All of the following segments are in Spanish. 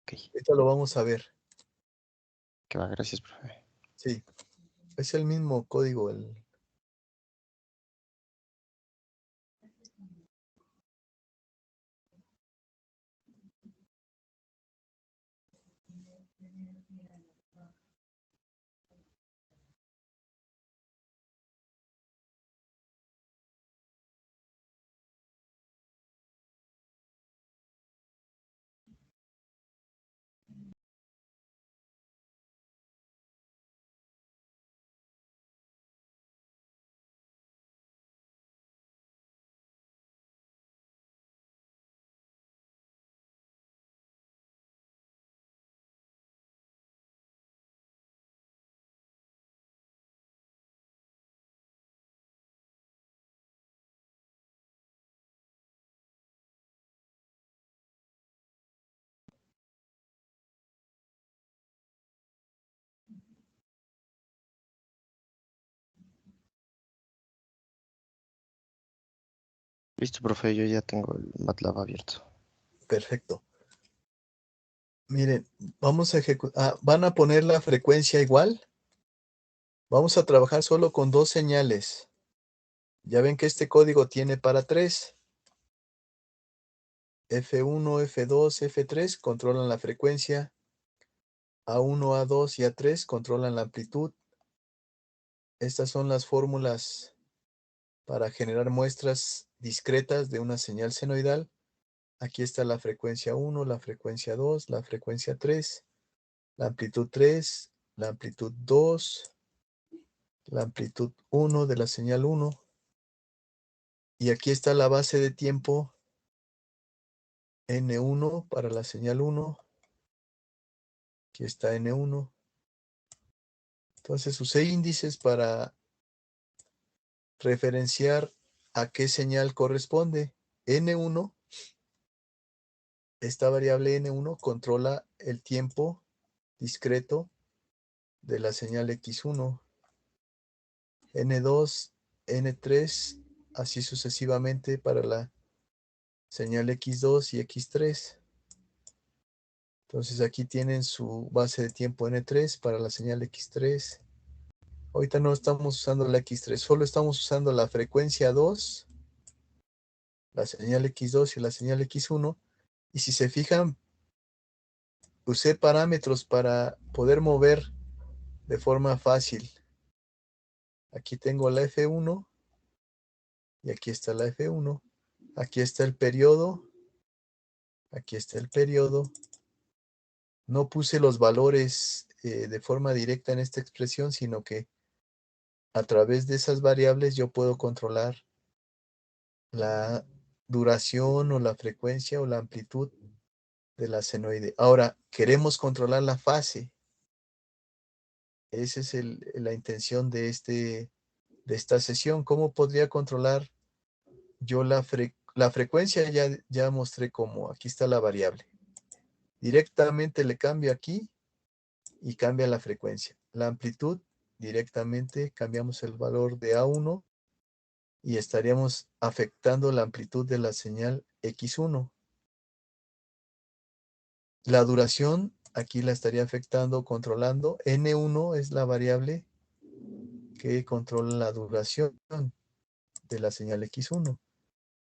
Ok, Ahorita lo vamos a ver. que va, gracias, profe. Sí, es el mismo código. Listo, profe, yo ya tengo el MATLAB abierto. Perfecto. Miren, vamos a ejecutar. ¿Van a poner la frecuencia igual? Vamos a trabajar solo con dos señales. Ya ven que este código tiene para 3. F1, F2, F3 controlan la frecuencia. A1, A2 y A3 controlan la amplitud. Estas son las fórmulas para generar muestras discretas de una señal senoidal. Aquí está la frecuencia 1, la frecuencia 2, la frecuencia 3, la amplitud 3, la amplitud 2, la amplitud 1 de la señal 1. Y aquí está la base de tiempo N1 para la señal 1. Aquí está N1. Entonces usé índices para referenciar a qué señal corresponde. N1, esta variable N1 controla el tiempo discreto de la señal X1. N2, N3, así sucesivamente para la señal X2 y X3. Entonces aquí tienen su base de tiempo N3 para la señal X3. Ahorita no estamos usando la X3, solo estamos usando la frecuencia 2, la señal X2 y la señal X1. Y si se fijan, usé parámetros para poder mover de forma fácil. Aquí tengo la F1 y aquí está la F1. Aquí está el periodo. Aquí está el periodo. No puse los valores de forma directa en esta expresión, sino que a través de esas variables yo puedo controlar la duración o la frecuencia o la amplitud de la senoide. Ahora, queremos controlar la fase. Esa es la intención de esta sesión. ¿Cómo podría controlar yo la frecuencia? Ya mostré cómo. Aquí está la variable. Directamente le cambio aquí y cambia la frecuencia. La amplitud, directamente cambiamos el valor de A1 y estaríamos afectando la amplitud de la señal X1. La duración, aquí la estaría afectando, controlando. N1 es la variable que controla la duración de la señal X1.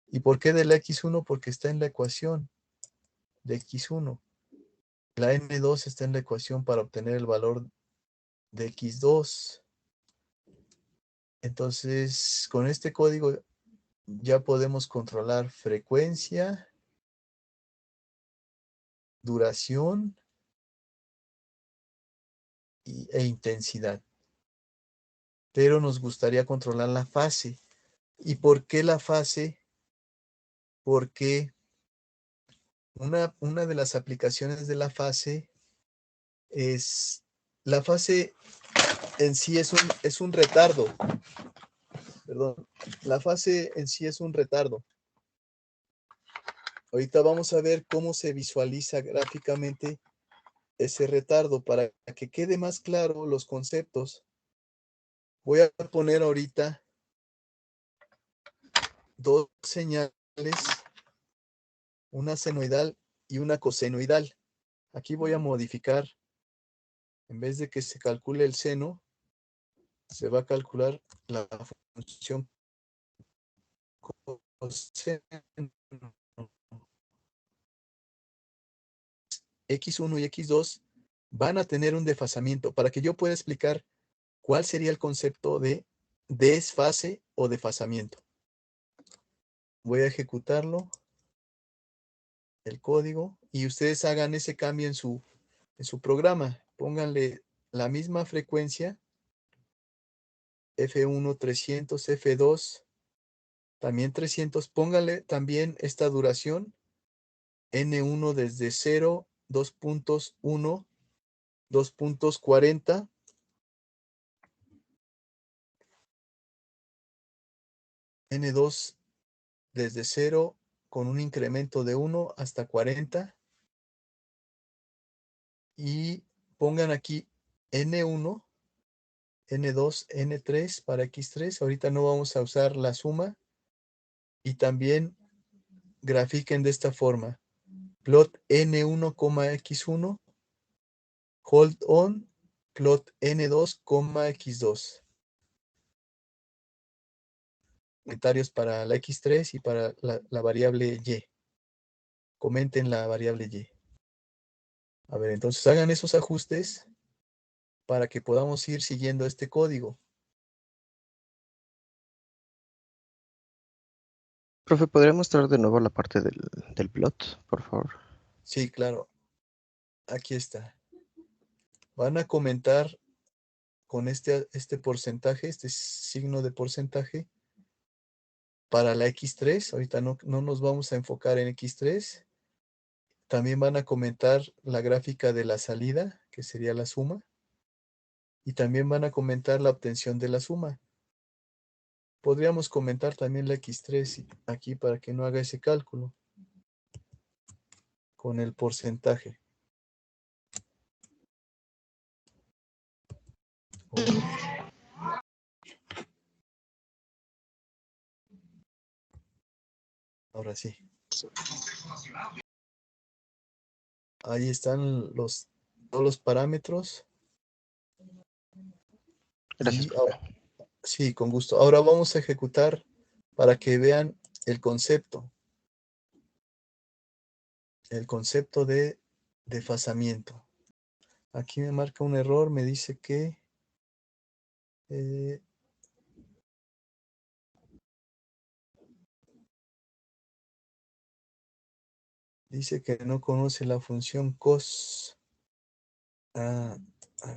¿Y por qué de la X1? Porque está en la ecuación de X1. La N2 está en la ecuación para obtener el valor de X2. Entonces, con este código ya podemos controlar frecuencia, duración e intensidad. Pero nos gustaría controlar la fase. ¿Y por qué la fase? Porque una de las aplicaciones de la fase es, la fase en sí es un retardo. Perdón, la fase en sí es un retardo. Ahorita vamos a ver cómo se visualiza gráficamente ese retardo para que quede más claro los conceptos. Voy a poner ahorita dos señales, una senoidal y una cosenoidal. Aquí voy a modificar, en vez de que se calcule el seno, se va a calcular la función coseno. X1 y X2 van a tener un desfasamiento. Para que yo pueda explicar cuál sería el concepto de desfase o desfasamiento. Voy a ejecutarlo, el código, y ustedes hagan ese cambio en su programa. Pónganle la misma frecuencia, F1 300, F2 también 300. Pónganle también esta duración, N1 desde 0, 2.1, 2.40. N2 desde 0 con un incremento de 1 hasta 40. Y pongan aquí N1, N2, N3 para X3. Ahorita no vamos a usar la suma. Y también grafiquen de esta forma. Plot N1, X1. Hold on. Plot N2, X2. Comentarios para la X3 y para la variable Y. Comenten la variable Y. A ver, entonces hagan esos ajustes para que podamos ir siguiendo este código. Profe, ¿podría mostrar de nuevo la parte del plot, por favor? Sí, claro. Aquí está. Van a comentar con este porcentaje, este signo de porcentaje, para la X3. Ahorita no nos vamos a enfocar en X3. También van a comentar la gráfica de la salida, que sería la suma. Y también van a comentar la obtención de la suma. Podríamos comentar también la X3 aquí para que no haga ese cálculo con el porcentaje. Ahora sí. Ahí están todos los parámetros. Gracias, Y profe. sí, con gusto. Ahora vamos a ejecutar para que vean el concepto. El concepto de desfasamiento. Aquí me marca un error, me dice que dice que no conoce la función cos. A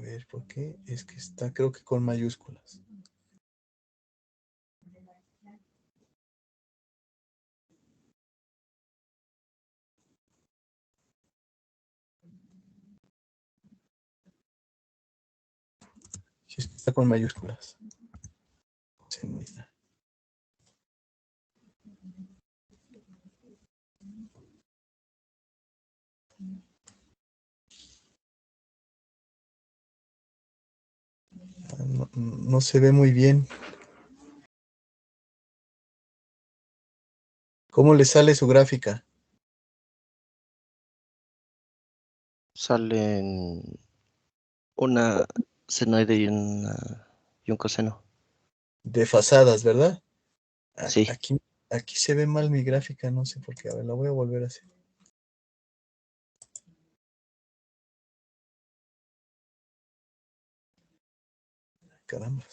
ver, ¿por qué? Es que está, creo que con mayúsculas. Sí, está con mayúsculas. No se ve muy bien. ¿Cómo le sale su gráfica? Salen una senoide y un coseno. Desfasadas, ¿verdad? Sí. Aquí se ve mal mi gráfica, no sé por qué. A ver, la voy a volver a hacer. Caramba.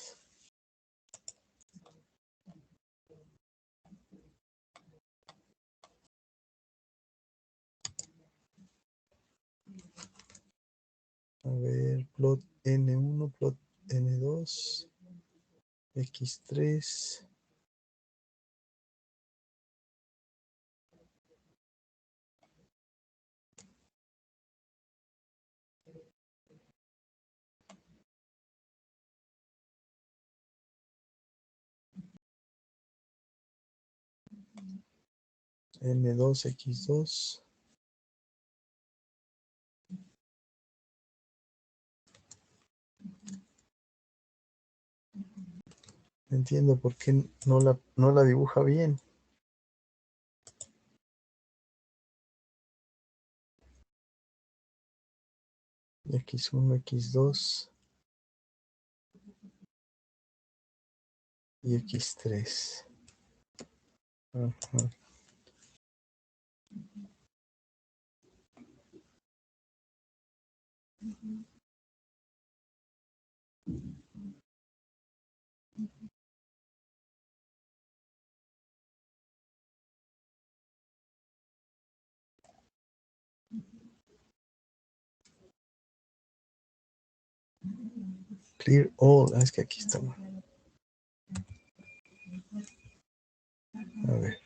A ver, plot N1, plot N2, X3. N2, X2. No entiendo por qué no la dibuja bien. X1, X2 y X3. Ajá. Clear all. Es que aquí está mal. A ver.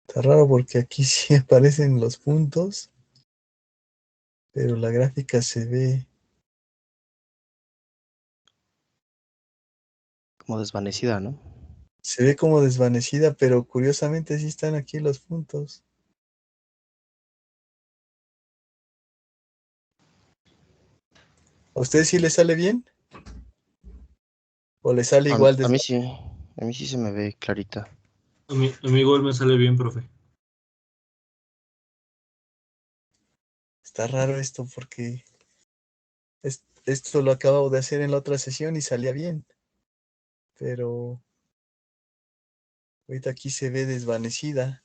Está raro porque aquí sí aparecen los puntos, pero la gráfica se ve Como desvanecida, ¿no? como desvanecida, pero curiosamente sí están aquí los puntos. ¿A usted sí le sale bien? ¿O le sale igual A mí desvanecida? sí, a mí sí se me ve clarita. A mí igual me sale bien, profe. Está raro esto porque esto lo acabo de hacer en la otra sesión y salía bien. Pero ahorita aquí se ve desvanecida.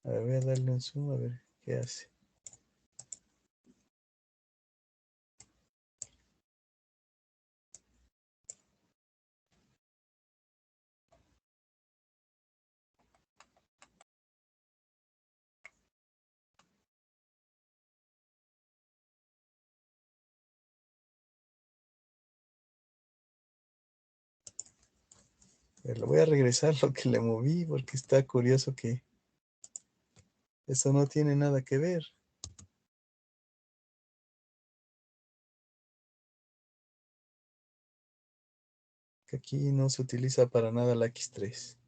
A ver, voy a darle un zoom a ver qué hace. A ver, lo voy a regresar lo que le moví porque está curioso que eso no tiene nada que ver. Que aquí no se utiliza para nada la X3.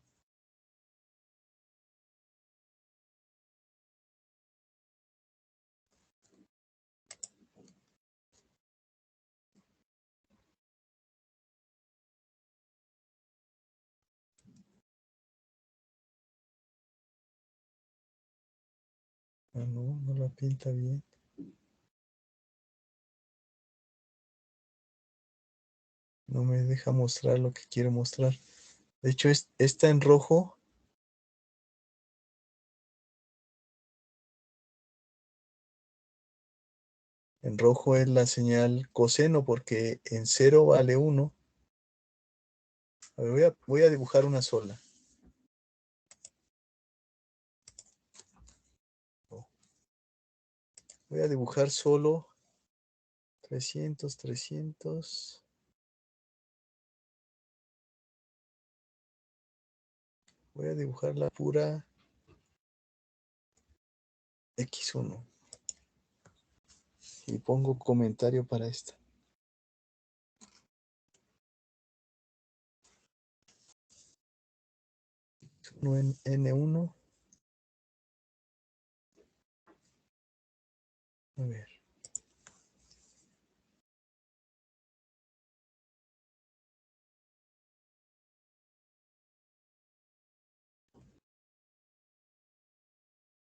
Ah, no, no la pinta bien. No me deja mostrar lo que quiero mostrar. De hecho, está en rojo. En rojo es la señal coseno porque en 0 vale 1. A ver, voy a dibujar una sola. Voy a dibujar solo 300, 300. Voy a dibujar la pura X1. Y pongo comentario para esta. X1 en N1. A ver.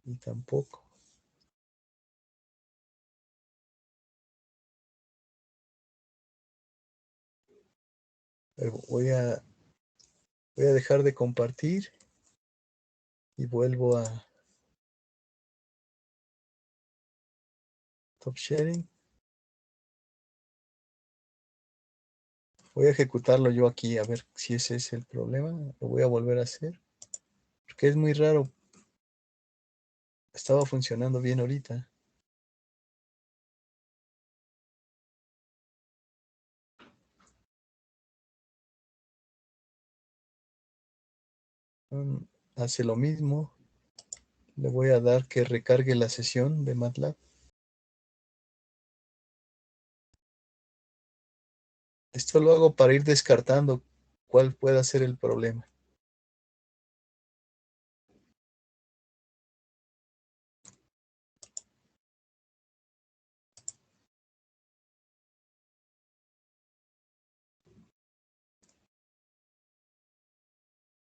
Y tampoco. Voy a dejar de compartir y vuelvo a Top Sharing. Voy a ejecutarlo yo aquí a ver si ese es el problema. Lo voy a volver a hacer. Porque es muy raro. Estaba funcionando bien ahorita. Hace lo mismo. Le voy a dar que recargue la sesión de MATLAB. Esto lo hago para ir descartando cuál pueda ser el problema.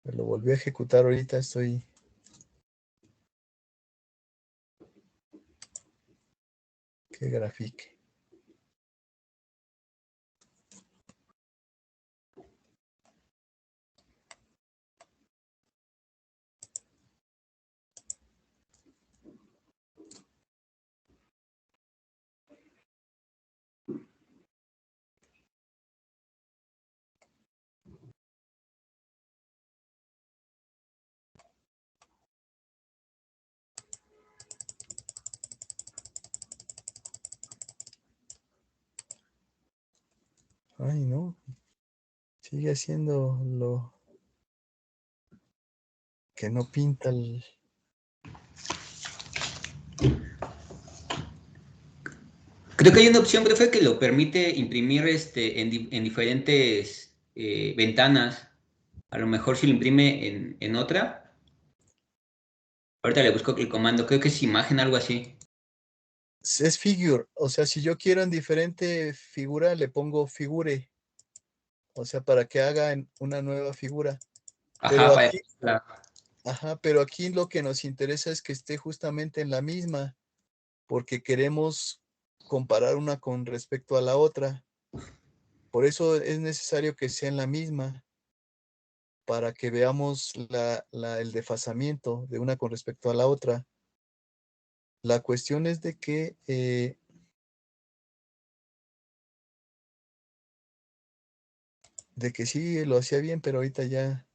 Me lo volví a ejecutar ahorita, estoy... Que grafique. Ay, no. Sigue haciendo lo que no pinta el... Creo que hay una opción, profe, que lo permite imprimir en diferentes ventanas. A lo mejor si lo imprime en otra. Ahorita le busco el comando. Creo que es imagen, algo así. Es figure. O sea, si yo quiero en diferente figura, le pongo figure. O sea, para que haga una nueva figura. Pero Ajá, aquí, ajá, pero aquí lo que nos interesa es que esté justamente en la misma, porque queremos comparar una con respecto a la otra. Por eso es necesario que sea en la misma, para que veamos el desfasamiento de una con respecto a la otra. La cuestión es de que sí lo hacía bien, pero ahorita ya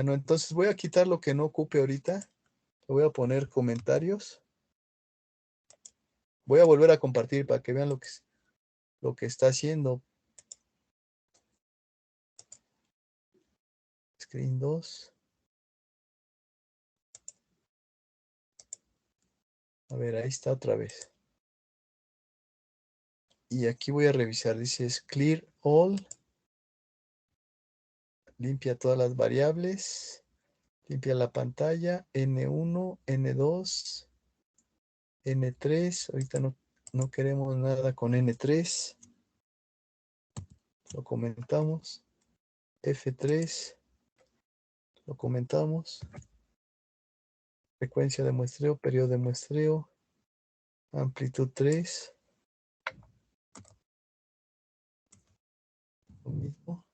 no. Entonces voy a quitar lo que no ocupe ahorita. Voy a poner comentarios. Voy a volver a compartir para que vean lo que está haciendo. Screen 2. A ver, ahí está otra vez. Y aquí voy a revisar. Dice clear all. Limpia todas las variables. Limpia la pantalla. N1, N2, N3. Ahorita no queremos nada con N3. Lo comentamos. F3. Lo comentamos. Frecuencia de muestreo, periodo de muestreo. Amplitud 3. Lo mismo.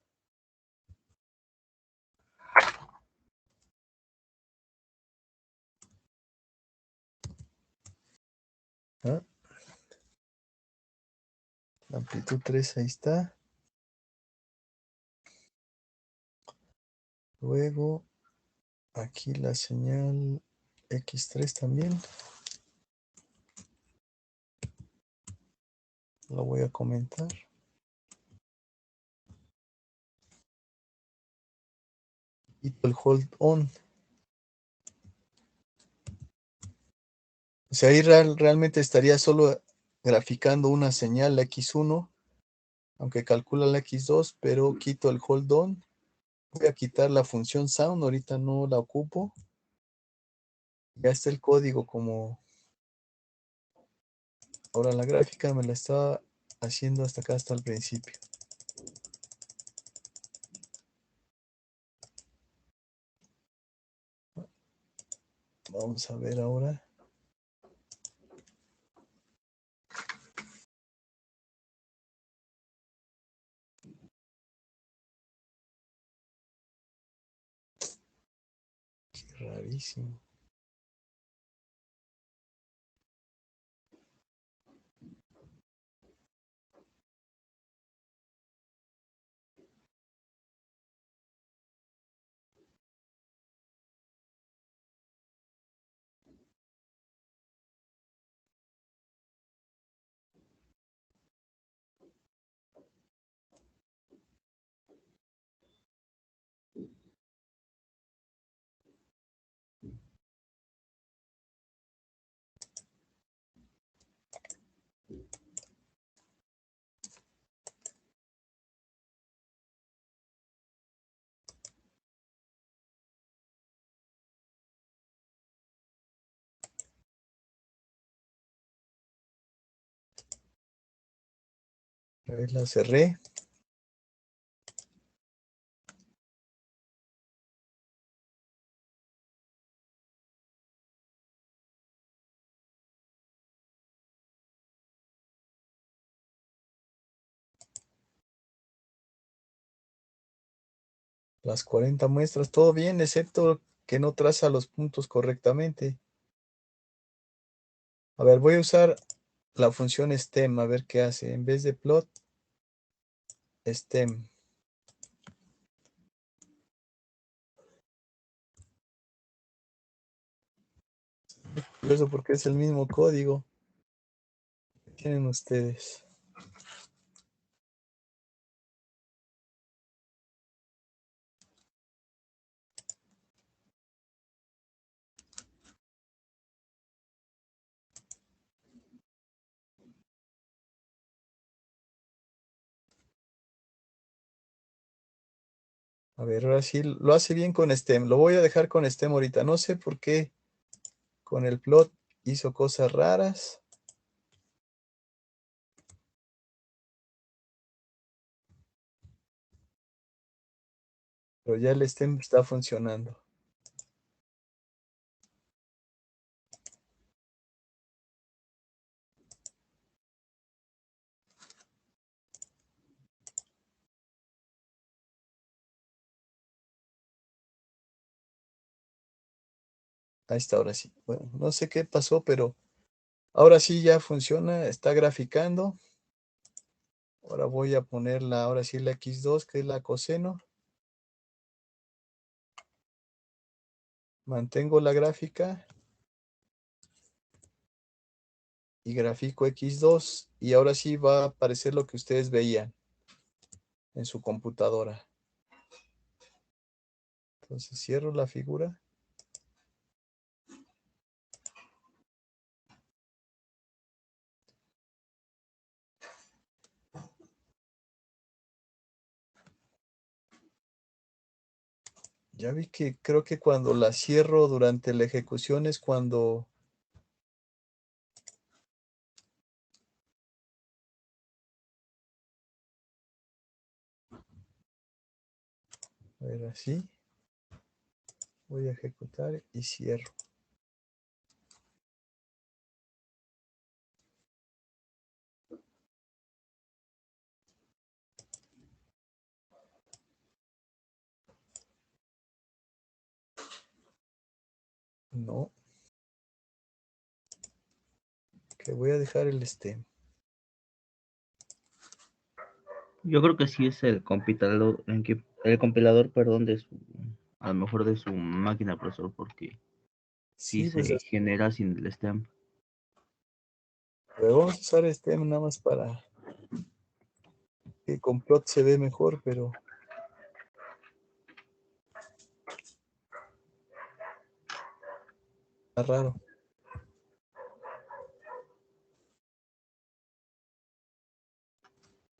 ¿Ah? Amplitud 3, ahí está. Luego, aquí la señal X3 también. Lo voy a comentar. Y el hold on. O sea, ahí realmente estaría solo graficando una señal X1, aunque calcula la X2, pero quito el hold on. Voy a quitar la función sound, ahorita no la ocupo. Ya está el código como... Ahora la gráfica me la estaba haciendo hasta acá, hasta el principio. Vamos a ver ahora. Qué rarísimo. A ver, la cerré. Las 40 muestras, todo bien, excepto que no traza los puntos correctamente. A ver, voy a usar la función stem, a ver qué hace. En vez de plot, stem. Eso porque es el mismo código que tienen ustedes. A ver, ahora sí lo hace bien con stem. Lo voy a dejar con stem ahorita. No sé por qué con el plot hizo cosas raras. Pero ya el stem está funcionando. Ahí está, ahora sí. Bueno, no sé qué pasó, pero ahora sí ya funciona. Está graficando. Ahora voy a ponerla, ahora sí la X2, que es la coseno. Mantengo la gráfica. Y grafico X2. Y ahora sí va a aparecer lo que ustedes veían en su computadora. Entonces cierro la figura. Ya vi que creo que cuando la cierro durante la ejecución es cuando a ver, así. Voy a ejecutar y cierro. No. Que voy a dejar el stem. Yo creo que sí es el compilador, perdón, a lo mejor de su máquina profesor, porque sí Sí, pues se genera sin el stem. pero vamos a usar stem nada más para que con plot se ve mejor, pero está raro.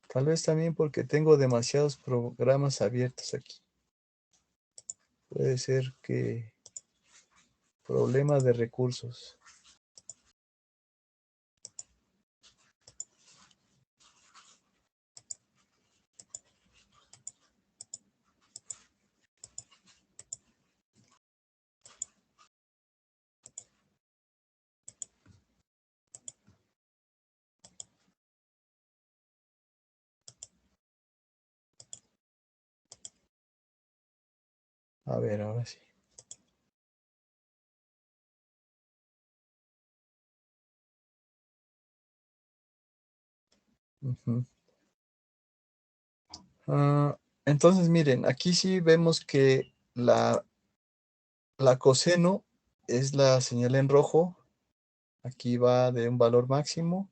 Tal vez también porque tengo demasiados programas abiertos aquí. Puede ser que problema de recursos. A ver, ahora sí. Ujú. Entonces, miren, aquí sí vemos que la coseno es la señal en rojo. Aquí va de un valor máximo,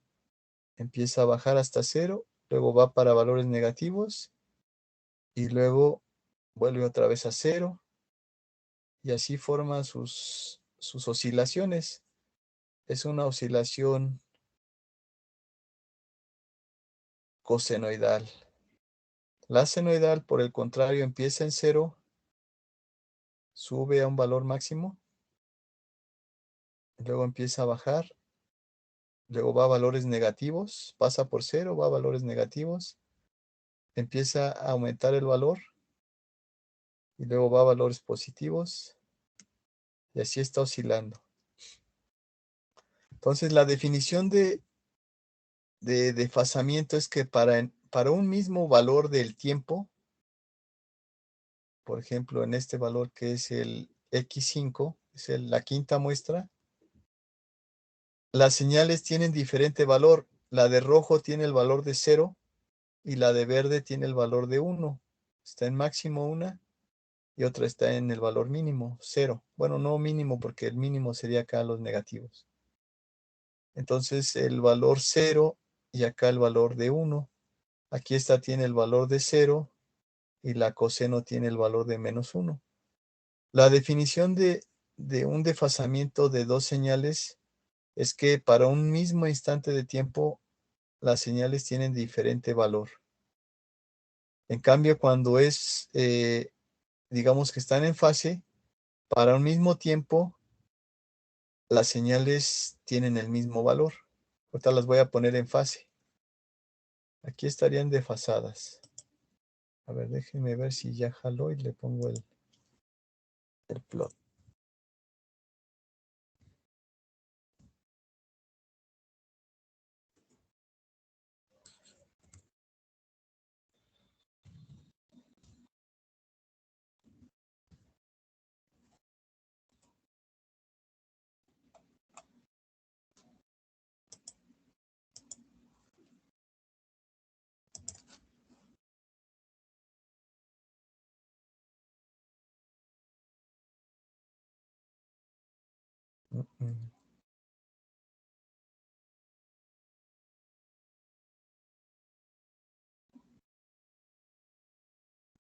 empieza a bajar hasta 0, luego va para valores negativos y luego vuelve otra vez a 0 y así forma sus oscilaciones. Es una oscilación cosenoidal. La senoidal, por el contrario, empieza en 0, sube a un valor máximo, luego empieza a bajar, luego va a valores negativos, pasa por 0, va a valores negativos, empieza a aumentar el valor y luego va a valores positivos y así está oscilando. Entonces, la definición de desfasamiento es que para un mismo valor del tiempo, por ejemplo, en este valor que es el X5, es la quinta muestra, las señales tienen diferente valor. La de rojo tiene el valor de 0 y la de verde tiene el valor de 1. Está en máximo una y otra está en el valor mínimo, 0. Bueno, no mínimo porque el mínimo sería acá los negativos. Entonces el valor 0 y acá el valor de 1. Aquí esta tiene el valor de 0 y la coseno tiene el valor de menos 1. La definición de un desfasamiento de dos señales es que para un mismo instante de tiempo las señales tienen diferente valor. En cambio, cuando es, digamos que están en fase, para un mismo tiempo las señales tienen el mismo valor. Ahorita las voy a poner en fase. Aquí estarían desfasadas. A ver, déjenme ver si ya jaló y le pongo el plot.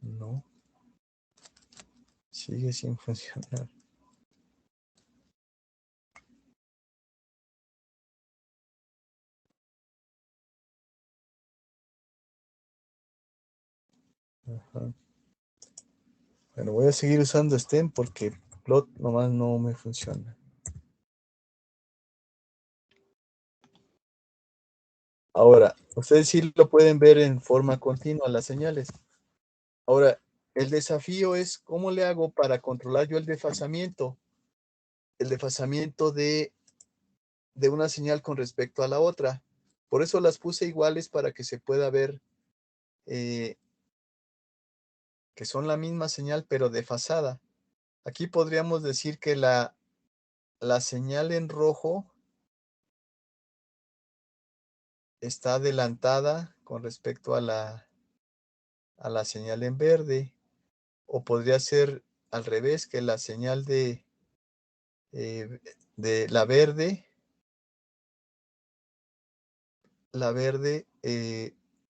No. Sigue sin funcionar. Ajá. Bueno, voy a seguir usando STEM porque plot nomás no me funciona. Ahora, ustedes sí lo pueden ver en forma continua las señales. Ahora, el desafío es cómo le hago para controlar yo el desfasamiento. El desfasamiento de una señal con respecto a la otra. Por eso las puse iguales para que se pueda ver que son la misma señal pero desfasada. Aquí podríamos decir que la señal en rojo está adelantada con respecto a la señal en verde. O podría ser al revés, que la señal de la verde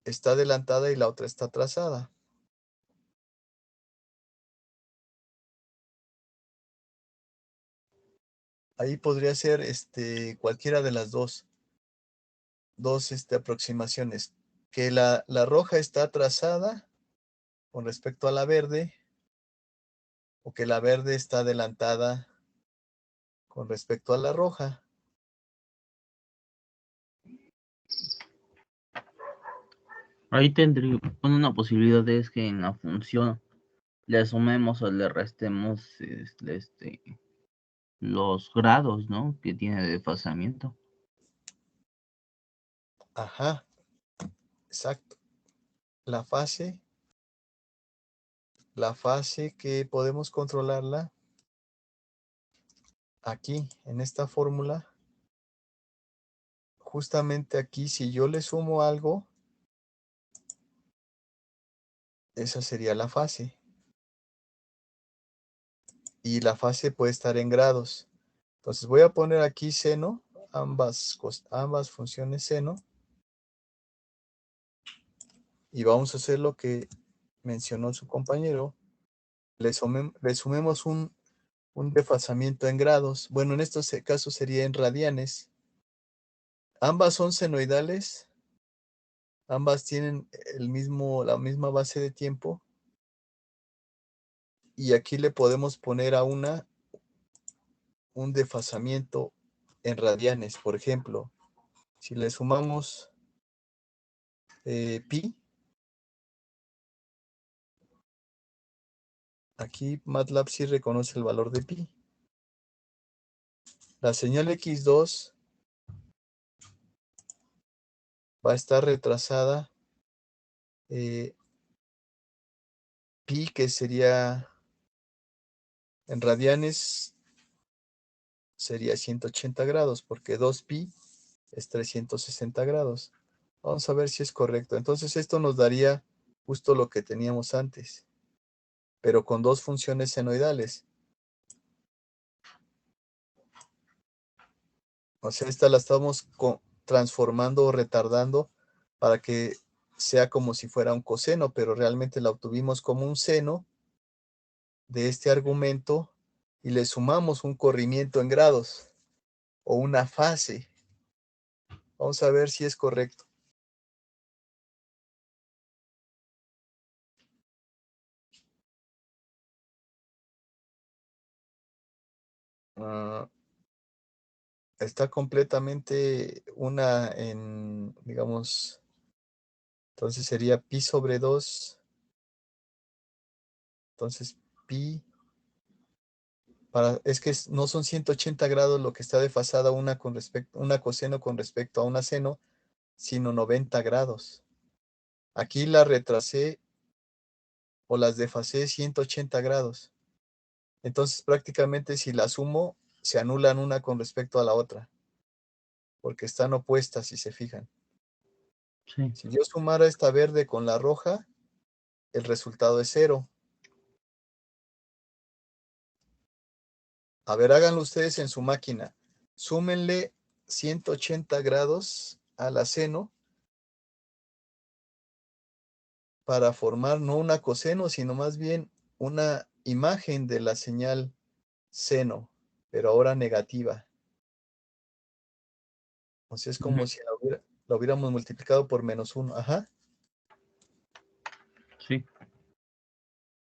está adelantada y la otra está atrasada. Ahí podría ser cualquiera de las dos aproximaciones. Que la roja está atrasada con respecto a la verde, o que la verde está adelantada con respecto a la roja. Ahí tendría, una posibilidad es que en la función le sumemos o le restemos los grados, ¿no? Que tiene de desfasamiento. Ajá, exacto. La fase que podemos controlarla aquí, en esta fórmula. Justamente aquí, si yo le sumo algo, esa sería la fase. Y la fase puede estar en grados. Entonces voy a poner aquí seno, ambas funciones seno. Y vamos a hacer lo que mencionó su compañero. Le sumemos un desfasamiento en grados. Bueno, en estos casos sería en radianes. Ambas son senoidales. Ambas tienen la misma base de tiempo. Y aquí le podemos poner a una un desfasamiento en radianes. Por ejemplo, si le sumamos pi, aquí MATLAB sí reconoce el valor de pi. La señal X2 va a estar retrasada pi, que sería en radianes, sería 180 grados, porque 2pi es 360 grados. Vamos a ver si es correcto. Entonces esto nos daría justo lo que teníamos antes, pero con dos funciones senoidales. O sea, esta la estamos transformando o retardando para que sea como si fuera un coseno, pero realmente la obtuvimos como un seno de este argumento y le sumamos un corrimiento en grados o una fase. Vamos a ver si es correcto. Está completamente una en, digamos, entonces sería pi sobre 2. Entonces pi, es que no son 180 grados lo que está desfasada una coseno con respecto a una seno, sino 90 grados. Aquí la retrasé o las desfasé 180 grados. Entonces prácticamente si la sumo, se anulan una con respecto a la otra, porque están opuestas si se fijan. Sí. Si yo sumara esta verde con la roja, el resultado es 0. A ver, háganlo ustedes en su máquina. Súmenle 180 grados a la seno para formar no una coseno, sino más bien una imagen de la señal seno, pero ahora negativa. O sea, es como si la hubiéramos multiplicado por -1. Ajá. Sí.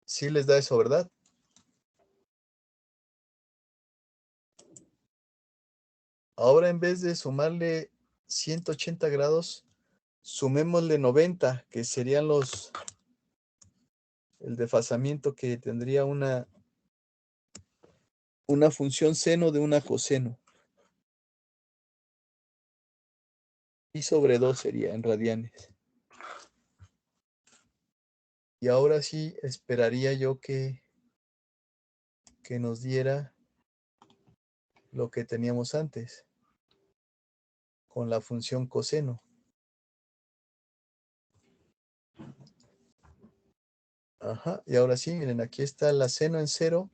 Sí les da eso, ¿verdad? Ahora en vez de sumarle 180 grados, sumémosle 90, que serían el desfasamiento que tendría una función seno de una coseno. Y sobre 2 sería en radianes. Y ahora sí esperaría yo que nos diera lo que teníamos antes con la función coseno. Ajá, y ahora sí, miren, aquí está la seno en 0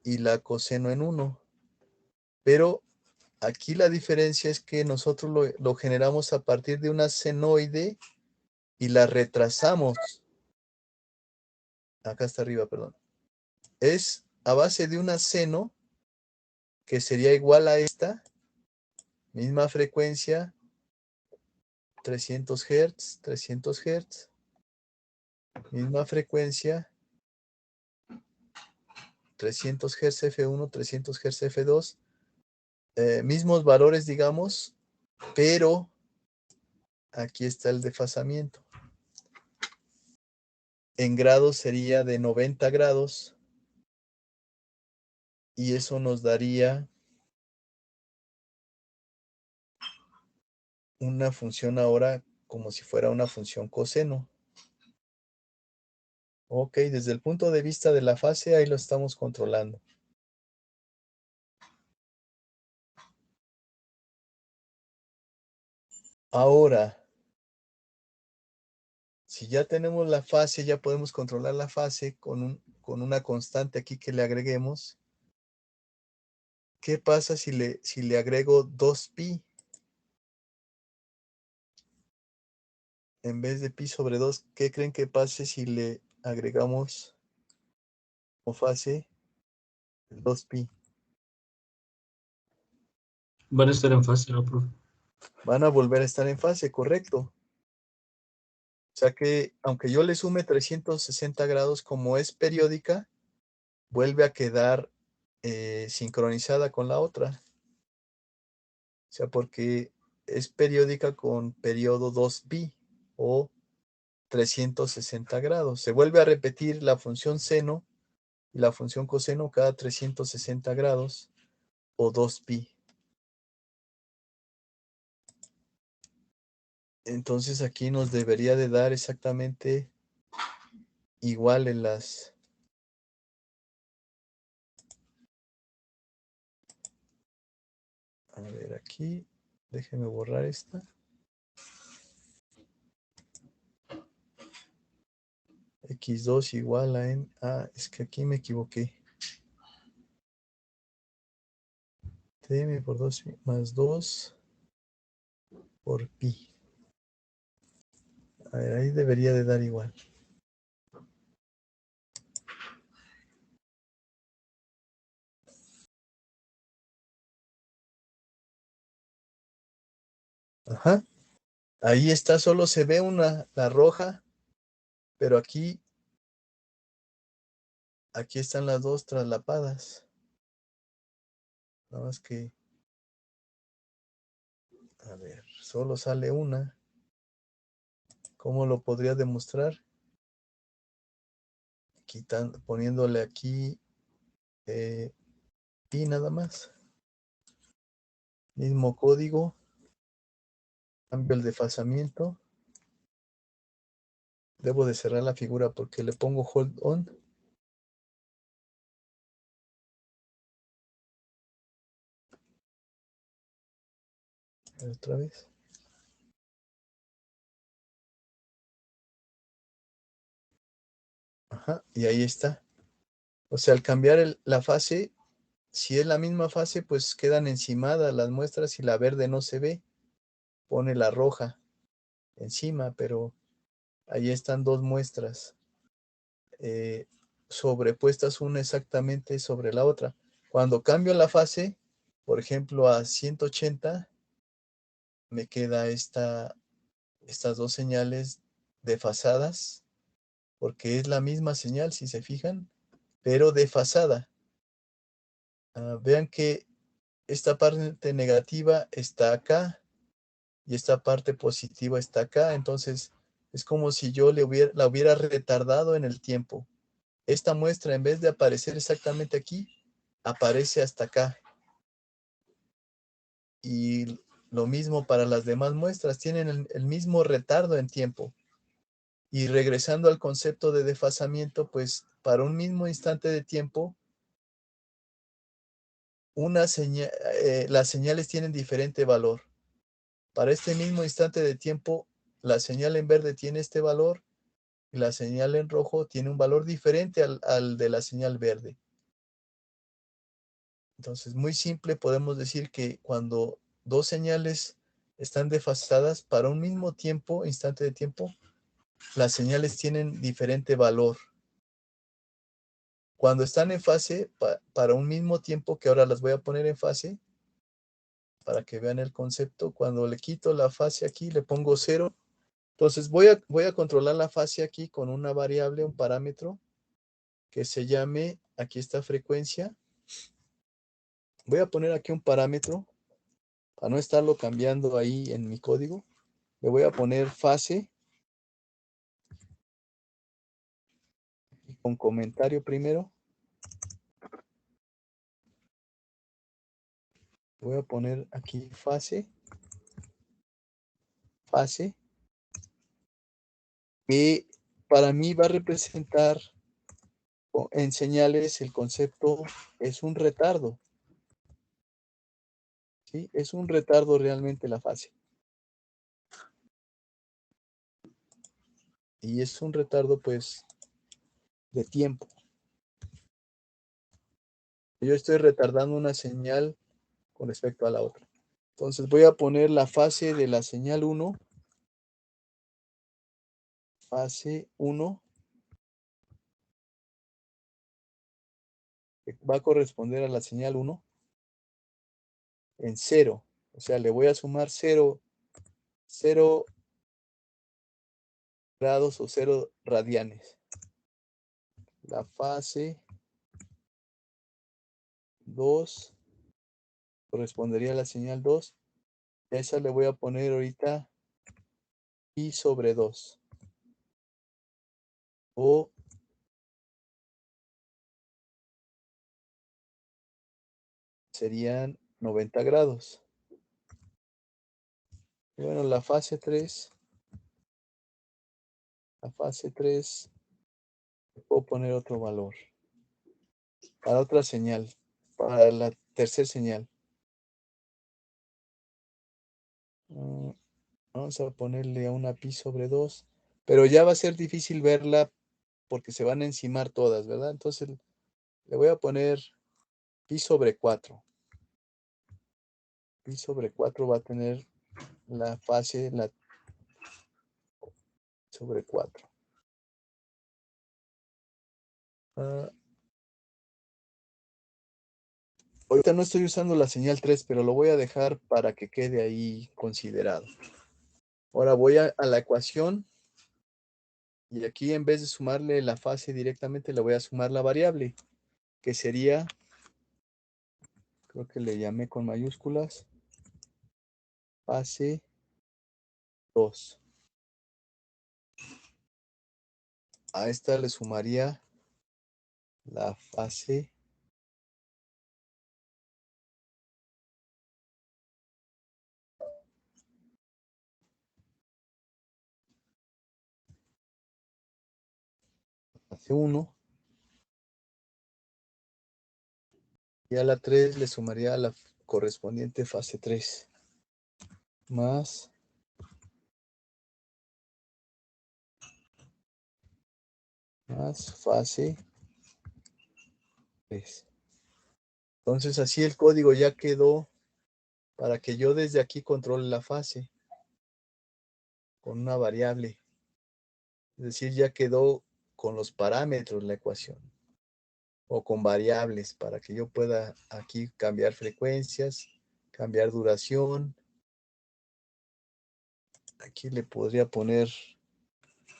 y la coseno en 1. Pero aquí la diferencia es que nosotros lo generamos a partir de una senoide y la retrasamos. Acá está arriba, perdón. Es a base de una seno que sería igual a esta, misma frecuencia, 300 Hz, 300 Hz, misma frecuencia, 300 Hz F1, 300 Hz F2, mismos valores, digamos, pero aquí está el desfasamiento. En grados sería de 90 grados y eso nos daría una función ahora como si fuera una función coseno. Ok, desde el punto de vista de la fase, ahí lo estamos controlando. Ahora, si ya tenemos la fase, ya podemos controlar la fase con una constante aquí que le agreguemos. ¿Qué pasa si le agrego 2pi? En vez de pi sobre 2, ¿qué creen que pase si le agregamos como fase 2pi? Van a estar en fase, ¿no, profe? Van a volver a estar en fase, correcto. O sea que, aunque yo le sume 360 grados, como es periódica, vuelve a quedar sincronizada con la otra. O sea, porque es periódica con periodo 2pi o 360 grados. Se vuelve a repetir la función seno y la función coseno cada 360 grados o 2pi. Entonces aquí nos debería de dar exactamente igual en las... A ver, aquí, déjeme borrar esta. X2 igual a N. Ah, es que aquí me equivoqué. Tm por 2 más 2 por pi. A ver, ahí debería de dar igual. Ajá. Ahí está, solo se ve la roja, pero aquí están las dos traslapadas. Nada más que, a ver, solo sale una. ¿Cómo lo podría demostrar? Poniéndole aquí pi nada más. Mismo código. Cambio el desfasamiento. Debo de cerrar la figura porque le pongo hold on. Otra vez. Ajá, y ahí está. O sea, al cambiar la fase, si es la misma fase, pues quedan encimadas las muestras y la verde no se ve. Pone la roja encima, pero ahí están dos muestras sobrepuestas una exactamente sobre la otra. Cuando cambio la fase, por ejemplo, a 180, me queda estas dos señales desfasadas, porque es la misma señal, si se fijan, pero desfasada. Vean que esta parte negativa está acá y esta parte positiva está acá, entonces es como si yo la hubiera retardado en el tiempo. Esta muestra, en vez de aparecer exactamente aquí, aparece hasta acá. Y lo mismo para las demás muestras, tienen el mismo retardo en tiempo. Y regresando al concepto de desfasamiento, pues para un mismo instante de tiempo, las señales tienen diferente valor. Para este mismo instante de tiempo, la señal en verde tiene este valor y la señal en rojo tiene un valor diferente al de la señal verde. Entonces, muy simple, podemos decir que cuando dos señales están desfasadas para un mismo tiempo, instante de tiempo, las señales tienen diferente valor. Cuando están en fase, para un mismo tiempo, que ahora las voy a poner en fase, para que vean el concepto, cuando le quito la fase aquí, le pongo 0. Entonces voy a controlar la fase aquí con una variable, un parámetro, que se llame, aquí está frecuencia. Voy a poner aquí un parámetro, para no estarlo cambiando ahí en mi código. Le voy a poner fase, con comentario primero. Voy a poner aquí fase, que para mí va a representar en señales el concepto es un retardo. ¿Sí? Es un retardo realmente la fase. Y es un retardo pues de tiempo. Yo estoy retardando una señal con respecto a la otra. Entonces voy a poner la fase de la señal 1. Fase 1. Que va a corresponder a la señal 1. En 0. O sea, le voy a sumar 0 grados o 0 radianes. La fase 2 correspondería a la señal 2. Esa le voy a poner ahorita pi sobre 2. O serían 90 grados. Y bueno, la fase 3 Puedo poner otro valor. Para otra señal. Para la tercera señal. Vamos a ponerle a una pi sobre 2. Pero ya va a ser difícil verla porque se van a encimar todas, ¿verdad? Entonces le voy a poner pi sobre 4. Pi sobre 4 va a tener la fase sobre 4. Ahorita no estoy usando la señal 3, pero lo voy a dejar para que quede ahí considerado. Ahora voy a la ecuación y aquí en vez de sumarle la fase directamente le voy a sumar la variable, que sería, creo que le llamé con mayúsculas, fase 2. A esta le sumaría la fase fase 1. Y a la 3 le sumaría la correspondiente fase 3. Más fase 3. Entonces así el código ya quedó para que yo desde aquí controle la fase con una variable. Es decir, ya quedó con los parámetros la ecuación o con variables para que yo pueda aquí cambiar frecuencias, cambiar duración. Aquí le podría poner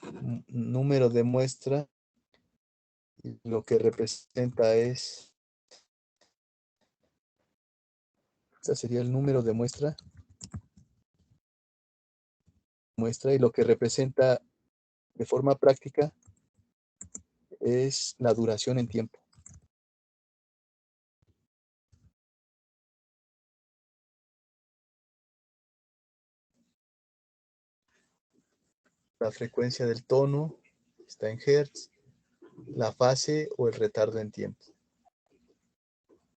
un número de muestra y lo que representa es, este sería el número de muestra y lo que representa de forma práctica es la duración en tiempo. La frecuencia del tono está en hertz, la fase o el retardo en tiempo.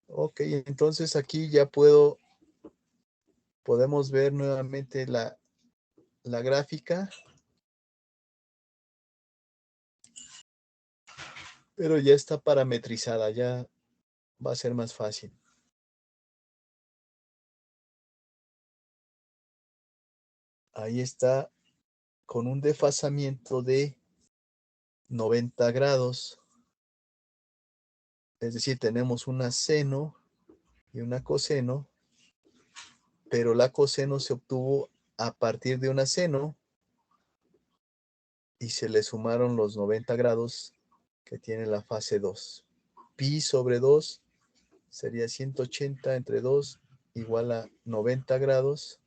Ok, entonces aquí ya podemos ver nuevamente la gráfica, pero ya está parametrizada, ya va a ser más fácil. Ahí está con un desfasamiento de 90 grados. Es decir, tenemos una seno y una coseno, pero la coseno se obtuvo a partir de una seno y se le sumaron los 90 grados que tiene la fase 2. Pi sobre 2 sería 180 entre 2 igual a 90 grados.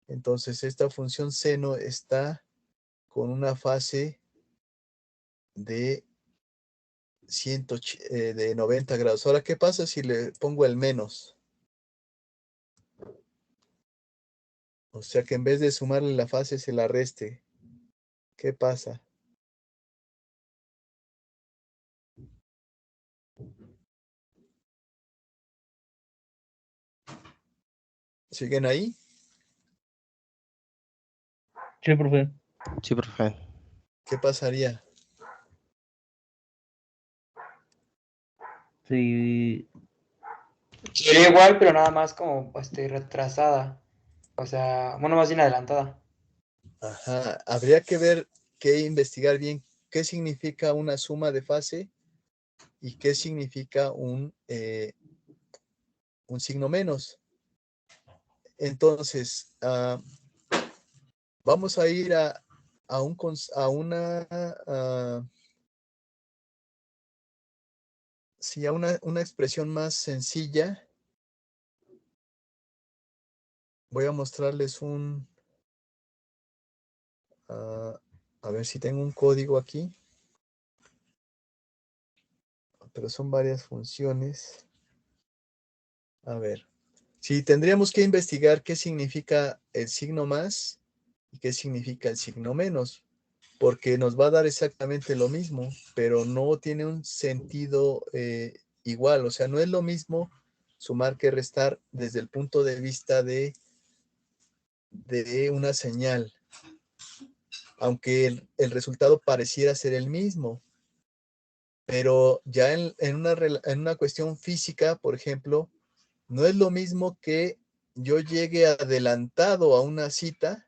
Entonces esta función seno está con una fase de, de 90 grados. Ahora, ¿qué pasa si le pongo el menos? O sea que en vez de sumarle la fase se la reste. ¿Qué pasa? ¿Siguen ahí? Sí, profe. Sí, profe. ¿Qué pasaría? Sí, Sería igual, pero nada más como retrasada. O sea, bueno, más bien adelantada. Ajá, habría que ver, investigar bien qué significa una suma de fase y qué significa un signo menos. Entonces, vamos a ir a una expresión más sencilla. Voy a mostrarles a ver si tengo un código aquí. Pero son varias funciones. A ver. Sí, tendríamos que investigar qué significa el signo más y qué significa el signo menos. porque nos va a dar exactamente lo mismo, pero no tiene un sentido igual. O sea, no es lo mismo sumar que restar desde el punto de vista de una señal, aunque el resultado pareciera ser el mismo. Pero ya en una cuestión física, por ejemplo, no es lo mismo que yo llegue adelantado a una cita.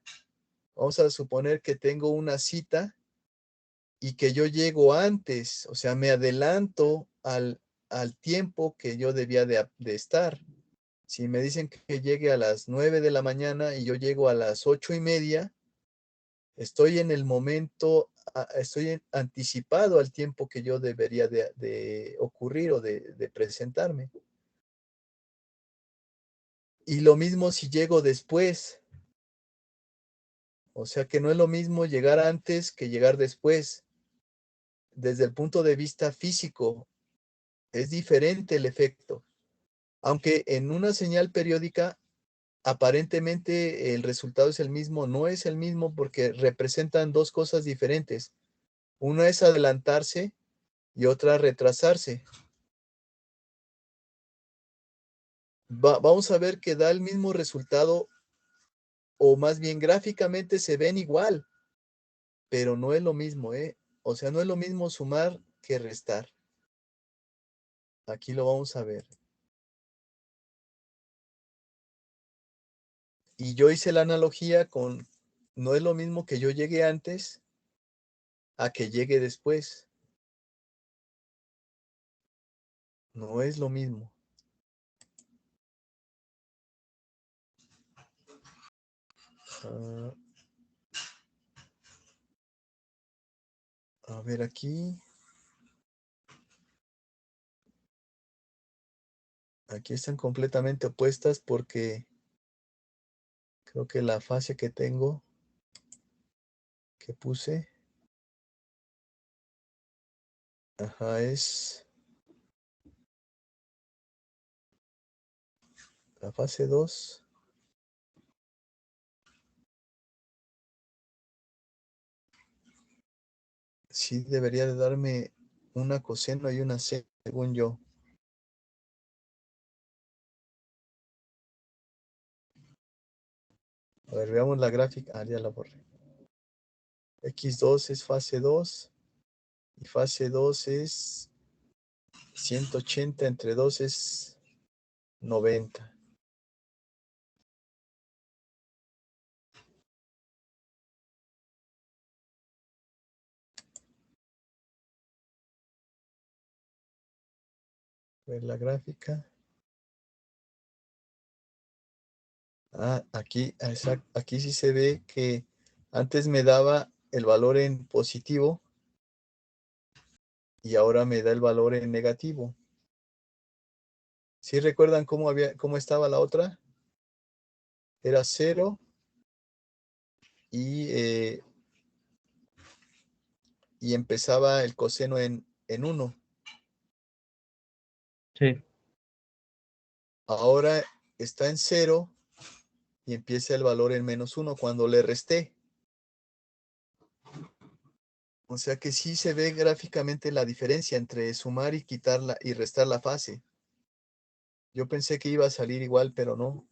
Vamos a suponer que tengo una cita y que yo llego antes, o sea, me adelanto al tiempo que yo debía de estar. Si me dicen que llegue a las 9 de la mañana y yo llego a las 8:30, estoy en el momento, estoy anticipado al tiempo que yo debería de ocurrir o de presentarme. Y lo mismo si llego después. O sea que no es lo mismo llegar antes que llegar después. Desde el punto de vista físico, es diferente el efecto. Aunque en una señal periódica, aparentemente el resultado es el mismo, no es el mismo porque representan dos cosas diferentes. Una es adelantarse y otra retrasarse. Vamos a ver que da el mismo resultado, o más bien gráficamente se ven igual, pero no es lo mismo, ¿eh? O sea, no es lo mismo sumar que restar. Aquí lo vamos a ver. Y yo hice la analogía con, no es lo mismo que yo llegue antes a que llegue después. No es lo mismo. A ver aquí. Aquí están completamente opuestas porque creo que la fase que tengo, que puse, es la fase 2. Sí debería de darme una coseno y una seno, según yo. A ver, veamos la gráfica. Ya la borré. X2 es fase 2 y fase 2 es 180 entre 2 es 90. Ver la gráfica. Aquí, aquí sí se ve que antes me daba el valor en positivo y ahora me da el valor en negativo. ¿Sí recuerdan cómo estaba la otra? Era 0 y empezaba el coseno en 1. Sí. Ahora está en 0 y empieza el valor en -1 cuando le resté. O sea que sí se ve gráficamente la diferencia entre sumar y quitarla y restar la fase. Yo pensé que iba a salir igual, pero no.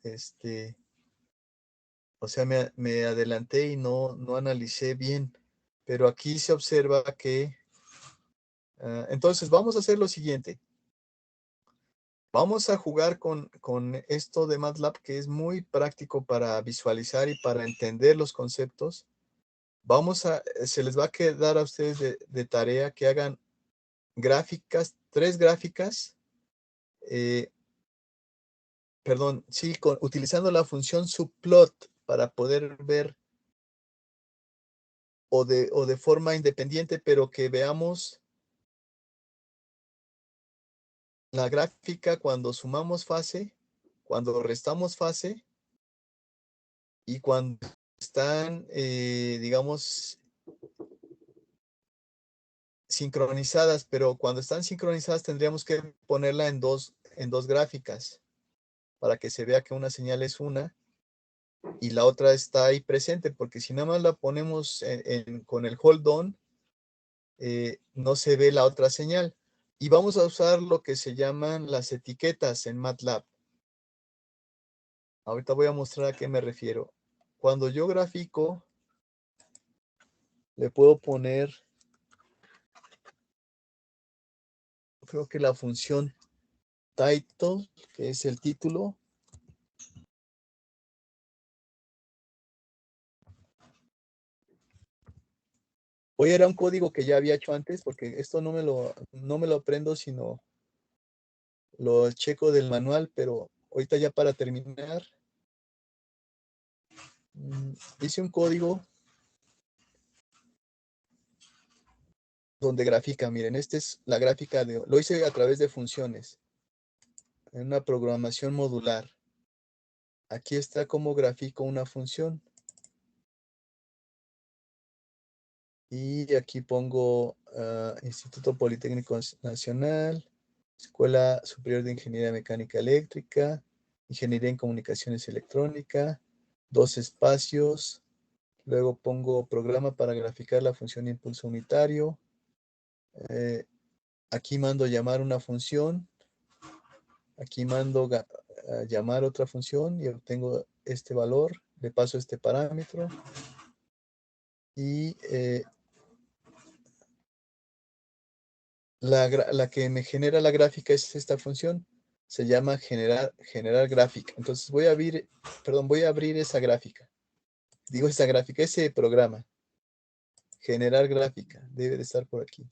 O sea, me adelanté y no analicé bien. Pero aquí se observa que... entonces, vamos a hacer lo siguiente. Vamos a jugar con esto de MATLAB, que es muy práctico para visualizar y para entender los conceptos. Se les va a quedar a ustedes de tarea que hagan gráficas, 3 gráficas, perdón, sí, utilizando la función subplot para poder ver o de forma independiente, pero que veamos la gráfica cuando sumamos fase, cuando restamos fase y cuando están, digamos, sincronizadas, pero cuando están sincronizadas tendríamos que ponerla en dos gráficas para que se vea que una señal es una y la otra está ahí presente, porque si nada más la ponemos con el hold on, no se ve la otra señal. Y vamos a usar lo que se llaman las etiquetas en MATLAB. Ahorita voy a mostrar a qué me refiero. Cuando yo grafico, le puedo poner, creo que la función title, que es el título. Hoy era un código que ya había hecho antes, porque esto no me lo aprendo, sino lo checo del manual, pero ahorita ya para terminar, hice un código donde grafica. Miren, esta es la gráfica lo hice a través de funciones, en una programación modular. Aquí está cómo grafico una función. Y aquí pongo Instituto Politécnico Nacional, Escuela Superior de Ingeniería Mecánica Eléctrica, Ingeniería en Comunicaciones Electrónica, 2 espacios. Luego pongo programa para graficar la función de impulso unitario. Aquí mando llamar una función. Aquí mando llamar otra función y obtengo este valor. Le paso este parámetro. Y la que me genera la gráfica es esta función. Se llama generar gráfica. Entonces voy a abrir esa gráfica. Digo esa gráfica, ese programa. Generar gráfica. Debe de estar por aquí.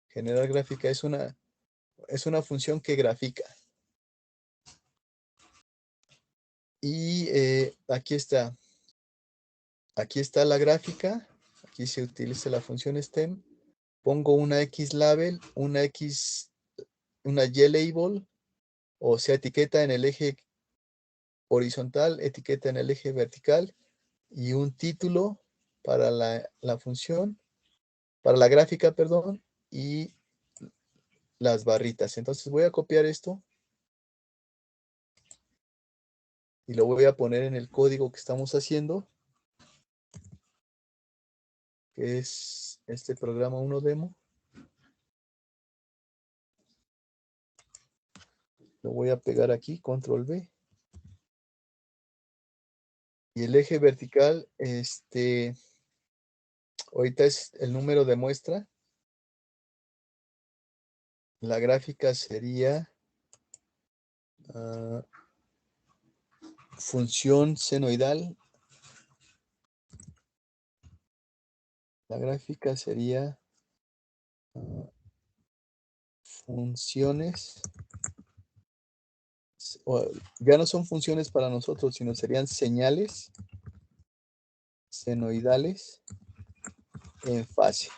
Generar gráfica es una función que grafica. Y aquí está. Aquí está la gráfica. Aquí se utiliza la función stem. Pongo una X label, una Y label, o sea, etiqueta en el eje horizontal, etiqueta en el eje vertical y un título para la función, para la gráfica, perdón, y las barritas. Entonces voy a copiar esto y lo voy a poner en el código que estamos haciendo, que es este programa 1 demo. Lo voy a pegar aquí, control V. Y el eje vertical, ahorita es el número de muestra. La gráfica sería función senoidal. La gráfica sería funciones. Ya no son funciones para nosotros, sino serían señales senoidales en fase.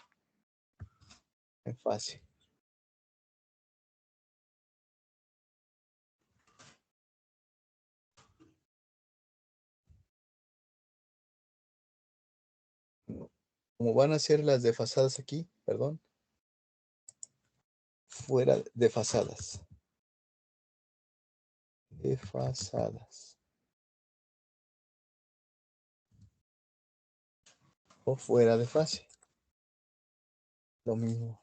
En fase. Como van a ser las desfasadas aquí, perdón. Fuera desfasadas. Desfasadas. O fuera de fase. Lo mismo.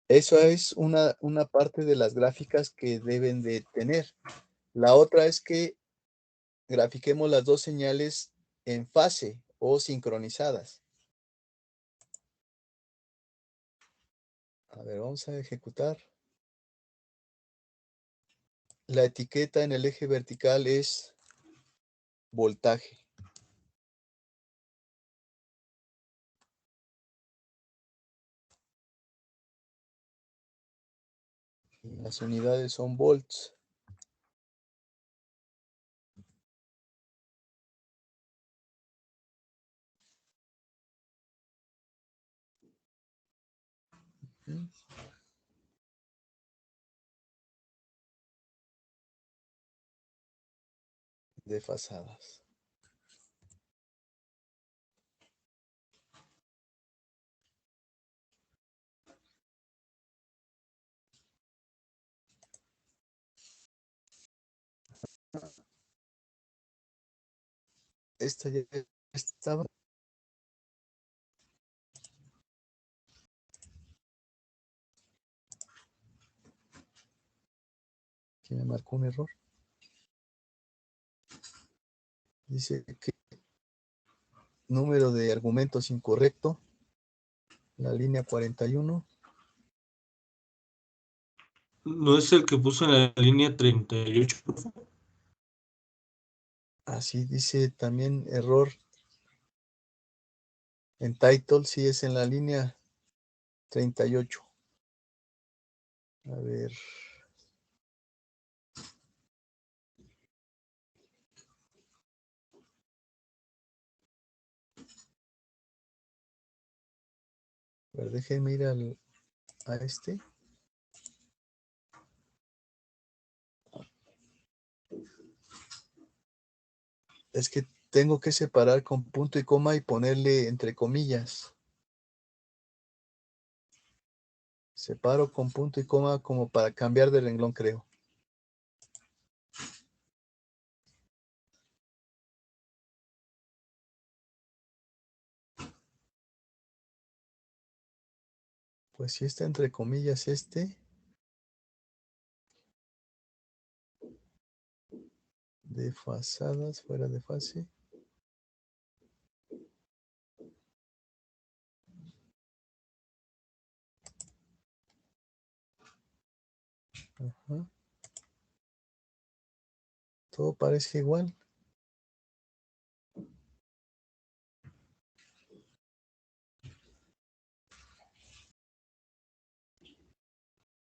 Eso es una parte de las gráficas que deben de tener. La otra es que grafiquemos las dos señales en fase o sincronizadas. A ver, vamos a ejecutar. La etiqueta en el eje vertical es voltaje. Y las unidades son volts. Desfasadas. Esta ya estaba. Aquí me marcó un error. Dice que número de argumentos incorrecto. La línea 41. ¿No es el que puso en la línea 38, profe? Así dice también error. En title sí es en la línea 38. A ver. A ver, déjenme ir a este. Es que tengo que separar con punto y coma y ponerle entre comillas. Separo con punto y coma como para cambiar de renglón, creo. Pues si está entre comillas este. Desfasadas, fuera de fase. Ajá. Todo parece igual.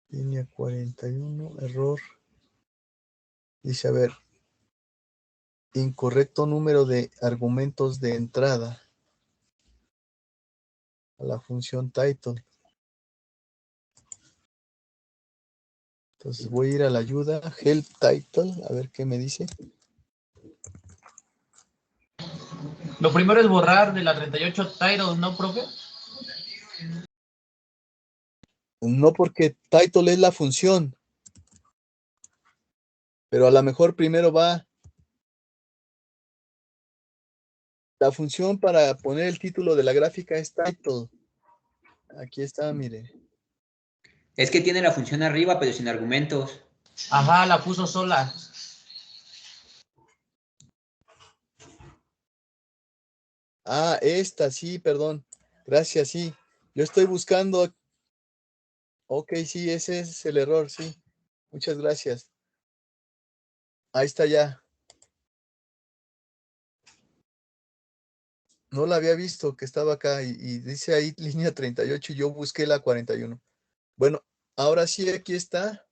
Línea 41, error. Dice, a ver, incorrecto número de argumentos de entrada a la función title. Entonces voy a ir a la ayuda, help title, a ver qué me dice. Lo primero es borrar de la 38 titles, ¿no, profe? No, porque title es la función. Pero a lo mejor primero va la función para poner el título de la gráfica es title. Aquí está, mire. Es que tiene la función arriba, pero sin argumentos. Ajá, la puso sola. Ah, esta, sí, perdón. Gracias, sí. Yo estoy buscando. Ok, sí, ese es el error, sí. Muchas gracias. Ahí está ya. No la había visto que estaba acá y dice ahí línea 38 y yo busqué la 41. Bueno, ahora sí, aquí está.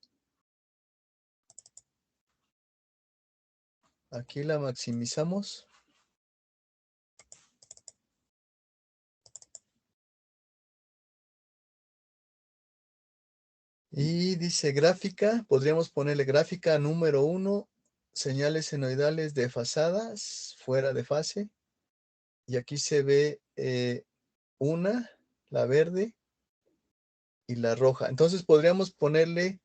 Aquí la maximizamos. Y dice gráfica, podríamos ponerle gráfica número 1, señales senoidales desfasadas, fuera de fase. Y aquí se ve una, la verde y la roja. Entonces podríamos ponerle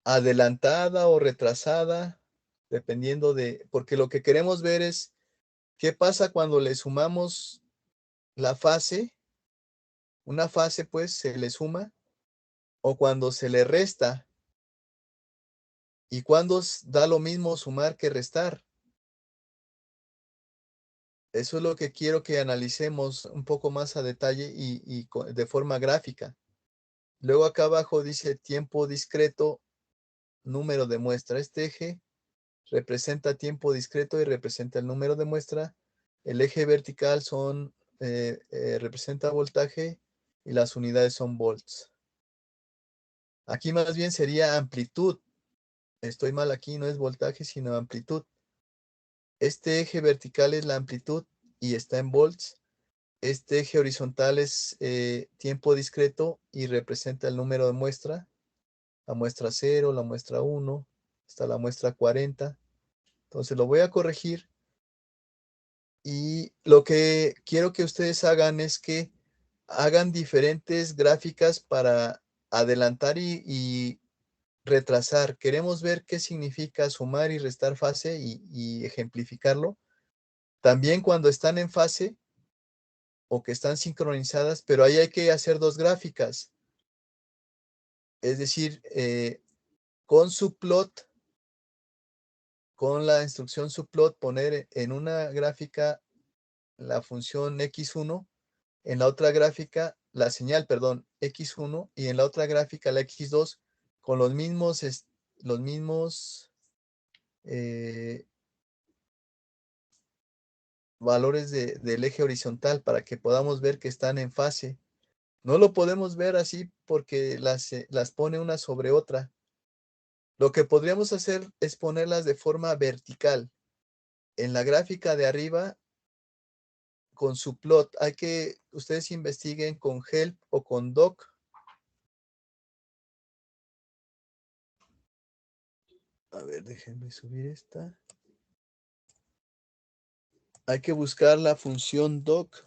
adelantada o retrasada, dependiendo porque lo que queremos ver es qué pasa cuando le sumamos la fase. Una fase pues se le suma o cuando se le resta. ¿Y cuándo da lo mismo sumar que restar? Eso es lo que quiero que analicemos un poco más a detalle y de forma gráfica. Luego acá abajo dice tiempo discreto, número de muestra. Este eje representa tiempo discreto y representa el número de muestra. El eje vertical representa voltaje y las unidades son volts. Aquí más bien sería amplitud. Estoy mal aquí, no es voltaje, sino amplitud. Este eje vertical es la amplitud y está en volts. Este eje horizontal es tiempo discreto y representa el número de muestra. La muestra 0, la muestra 1, está la muestra 40. Entonces lo voy a corregir. Y lo que quiero que ustedes hagan es que hagan diferentes gráficas para adelantar y retrasar. Queremos ver qué significa sumar y restar fase y ejemplificarlo. También cuando están en fase o que están sincronizadas, pero ahí hay que hacer dos gráficas. Es decir, con subplot, con la instrucción subplot, poner en una gráfica la función x1, en la otra gráfica la señal, perdón, x1, y en la otra gráfica la x2 con los mismos valores del eje horizontal para que podamos ver que están en fase. No lo podemos ver así porque las pone una sobre otra. Lo que podríamos hacer es ponerlas de forma vertical. En la gráfica de arriba, con su plot, hay que ustedes investiguen con help o con doc. A ver, déjenme subir esta. Hay que buscar la función doc,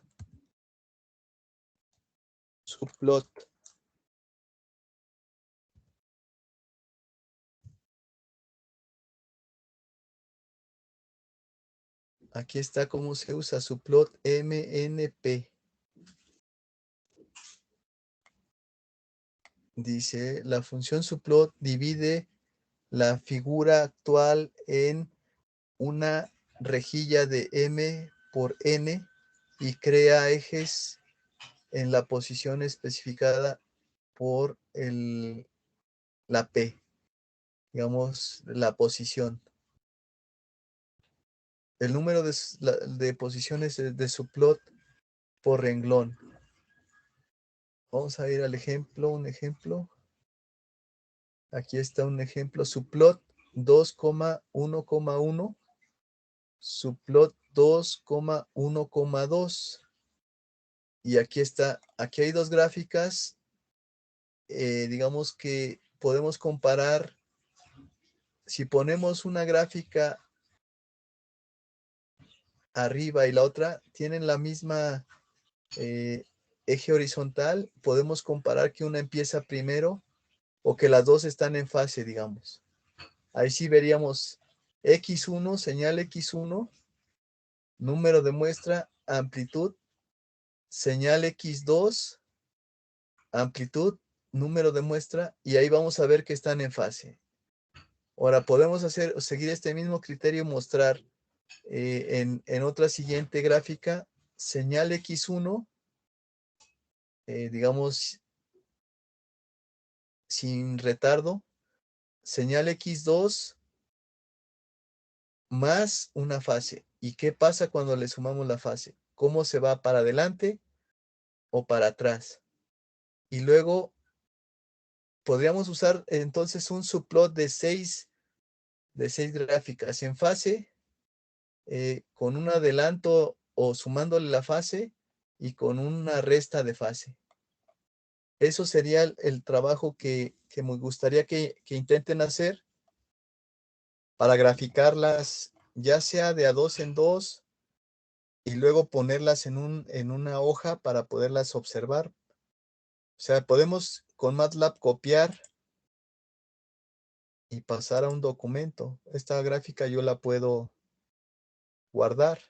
subplot. Aquí está cómo se usa subplot MNP. Dice, la función subplot divide la figura actual en una rejilla de M por N y crea ejes en la posición especificada por la P, digamos, la posición. El número de posiciones de subplot por renglón. Vamos a ir al ejemplo, un ejemplo. Aquí está un ejemplo, subplot 2,1,1, subplot 2,1,2. Y aquí está, aquí hay dos gráficas. Digamos que podemos comparar, si ponemos una gráfica arriba y la otra, tienen la misma eje horizontal, podemos comparar que una empieza primero o que las dos están en fase, digamos. Ahí sí veríamos X1, señal X1, número de muestra, amplitud, señal X2, amplitud, número de muestra, y ahí vamos a ver que están en fase. Ahora podemos seguir este mismo criterio y mostrar en otra siguiente gráfica, señal X1, digamos, sin retardo, señal X2 más una fase. ¿Y qué pasa cuando le sumamos la fase? ¿Cómo se va para adelante o para atrás? Y luego podríamos usar entonces un subplot de 6 gráficas en fase, con un adelanto o sumándole la fase y con una resta de fase. Eso sería el trabajo que me gustaría que intenten hacer para graficarlas, ya sea de a 2 en 2 y luego ponerlas en una hoja para poderlas observar. O sea, podemos con MATLAB copiar y pasar a un documento. Esta gráfica yo la puedo guardar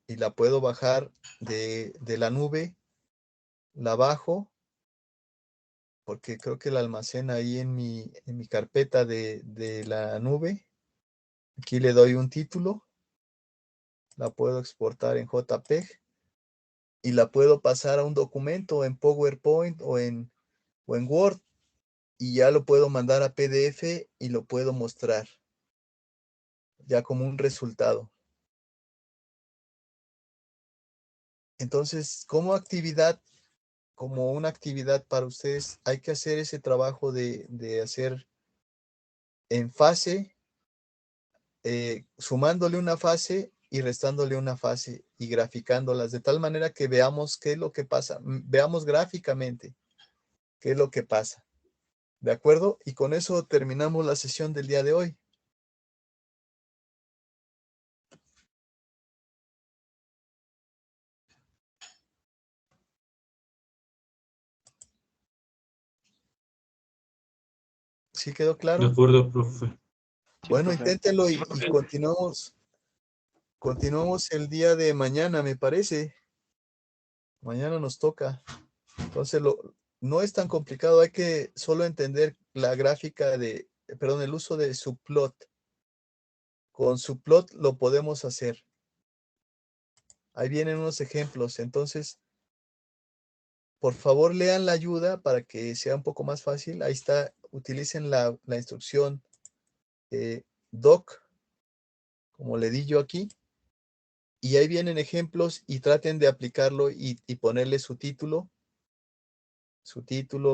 y la puedo bajar de la nube. La bajo porque creo que la almacena ahí en mi carpeta de la nube. Aquí le doy un título. La puedo exportar en JPEG y la puedo pasar a un documento en PowerPoint o en Word y ya lo puedo mandar a PDF y lo puedo mostrar ya como un resultado. Entonces, como una actividad para ustedes, hay que hacer ese trabajo de hacer en fase, sumándole una fase y restándole una fase y graficándolas de tal manera que veamos qué es lo que pasa, veamos gráficamente qué es lo que pasa. ¿De acuerdo? Y con eso terminamos la sesión del día de hoy. ¿Sí quedó De claro? acuerdo, profe. Sí, Bueno, profe. inténtenlo y continuamos el día de mañana, me parece. Mañana nos toca. Entonces, no es tan complicado, hay que solo entender la gráfica el uso de subplot. Con subplot lo podemos hacer. Ahí vienen unos ejemplos. Entonces, por favor, lean la ayuda para que sea un poco más fácil. Ahí está, utilicen la instrucción doc, como le di yo aquí. Y ahí vienen ejemplos y traten de aplicarlo y ponerle su título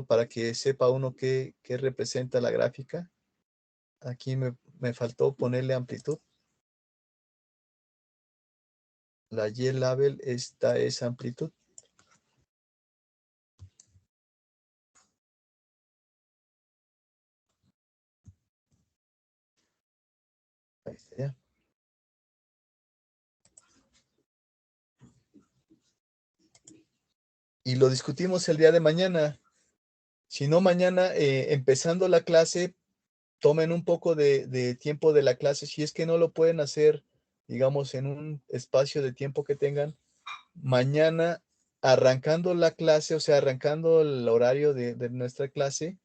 para que sepa uno qué representa la gráfica. Aquí me faltó ponerle amplitud. La Y-label, esta es amplitud. Ahí está ya. Y lo discutimos el día de mañana. Si no, mañana, empezando la clase, tomen un poco de tiempo de la clase. Si es que no lo pueden hacer, digamos, en un espacio de tiempo que tengan, mañana, arrancando la clase, o sea, arrancando el horario de nuestra clase,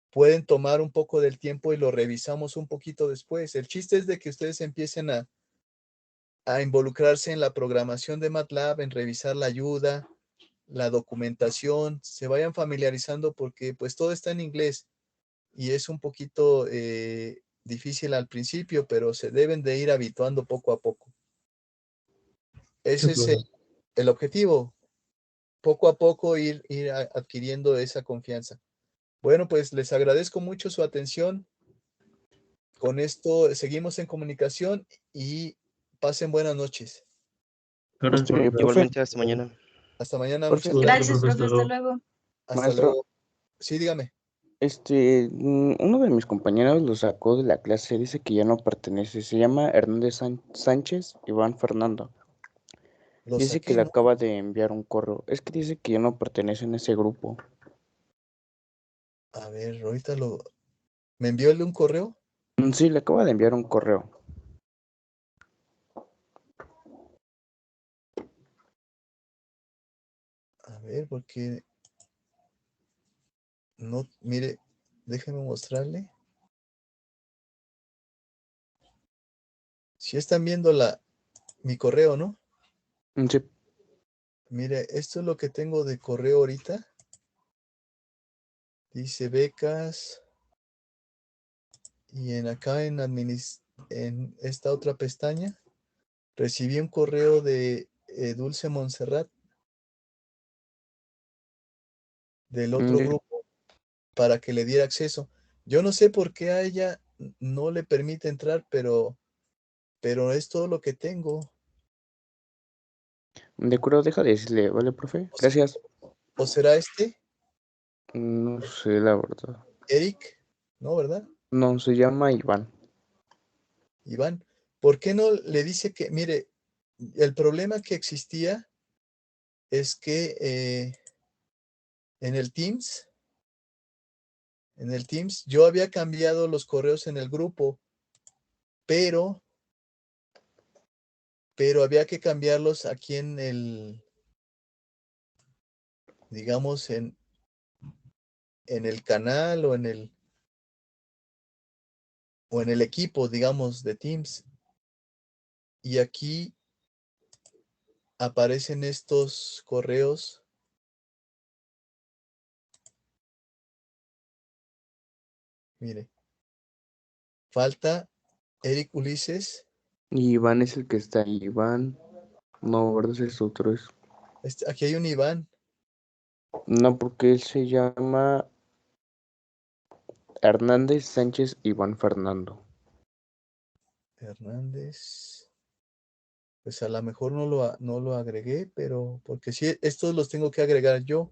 pueden tomar un poco del tiempo y lo revisamos un poquito después. El chiste es de que ustedes empiecen a involucrarse en la programación de MATLAB, en revisar la ayuda, la documentación, se vayan familiarizando porque pues todo está en inglés y es un poquito difícil al principio, pero se deben de ir habituando poco a poco. Ese es el objetivo, poco a poco ir adquiriendo esa confianza. Bueno, pues les agradezco mucho su atención. Con esto seguimos en comunicación y pasen buenas noches. Gracias, profe. Profe, Igualmente, hasta mañana. Hasta mañana, Profe. muchas gracias. Gracias, profe, hasta luego. Hasta Maestro. luego. Sí, dígame. Uno de mis compañeros lo sacó de la clase, dice que ya no pertenece. Se llama Hernández Sánchez Iván Fernando. Lo Dice que saqué, le ¿no? acaba de enviar un correo. Es que dice que ya no pertenece en ese grupo. A ver, ahorita ¿me envió un correo? Sí, le acaba de enviar un correo. A ver, porque no, mire, déjeme mostrarle. Si están viendo mi correo, ¿no? Sí. Mire, esto es lo que tengo de correo ahorita. Dice becas. Y en esta otra pestaña, recibí un correo de Dulce Montserrat del otro grupo para que le diera acceso. Yo no sé por qué a ella no le permite entrar, pero es todo lo que tengo. De acuerdo, deja de decirle, ¿vale, profe? Gracias. ¿O será este? No sé, la verdad. Eric, ¿no, verdad? No, se llama Iván. Iván, ¿por qué no le dice que, mire, el problema que existía es que en el Teams, yo había cambiado los correos en el grupo, pero había que cambiarlos aquí en digamos, en el canal o en el equipo, digamos, de Teams. Y aquí aparecen estos correos. Mire, falta Eric Ulises. Y Iván es el que está ahí. Iván. No, ¿verdad? Es otro. Aquí hay un Iván. No, porque él se llama Hernández Sánchez Iván Fernando. Hernández. Pues a lo mejor no lo agregué, pero porque sí, estos los tengo que agregar yo.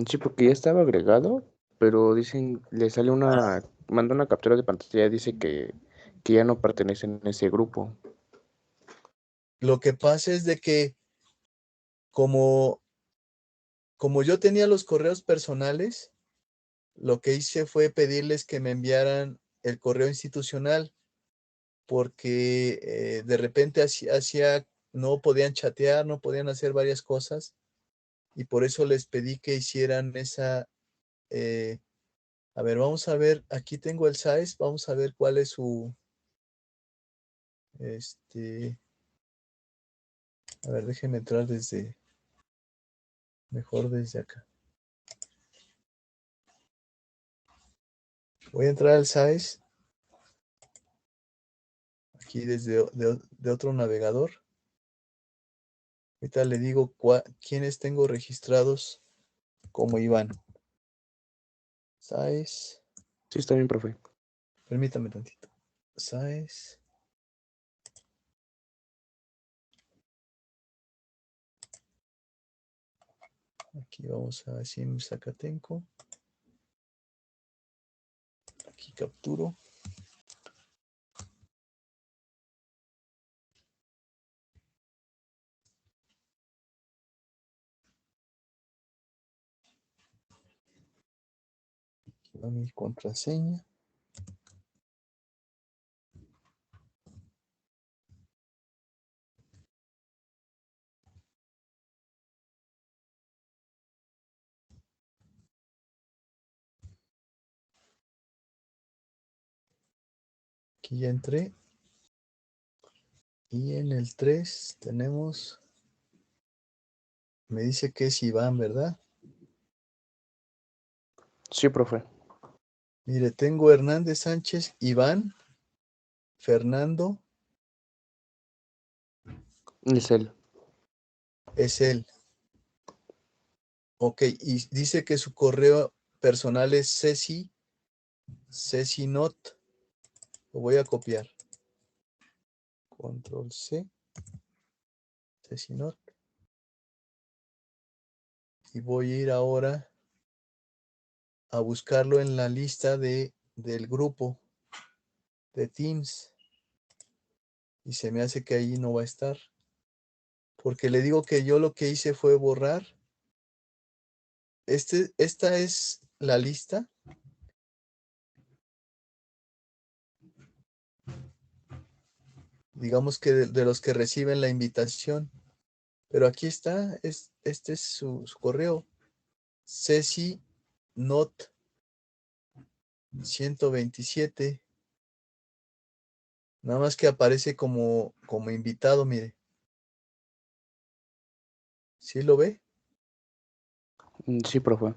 Sí, porque ya estaba agregado, pero dicen, le sale manda una captura de pantalla, dice que ya no pertenecen a ese grupo. Lo que pasa es de que como yo tenía los correos personales, lo que hice fue pedirles que me enviaran el correo institucional porque de repente no podían chatear, no podían hacer varias cosas y por eso les pedí que hicieran esa... a ver, vamos a ver, aquí tengo el size, vamos a ver cuál es su... A ver, déjenme entrar mejor desde acá. Voy a entrar al size aquí desde de otro navegador. Ahorita le digo quiénes tengo registrados como Iván. Size. Sí, está bien, profe. Permítame tantito. Size. Aquí vamos a Sim Zacatenco. Aquí capturo. Aquí va mi contraseña. Aquí ya entré. Y en el 3 tenemos, me dice que es Iván, ¿verdad? Sí, profe. Mire, tengo Hernández Sánchez, Iván, Fernando, Es él. es él. Ok, y dice que su correo personal es Cecinot. Lo voy a copiar. Control C. Cecinot. Y voy a ir ahora a buscarlo en la lista del grupo de Teams. Y se me hace que ahí no va a estar. Porque le digo que yo lo que hice fue borrar. Esta es la lista. Digamos que de los que reciben la invitación. Pero aquí está, este es su correo. Ceci Not 127. Nada más que aparece como invitado, mire. ¿Sí lo ve? Sí, profe.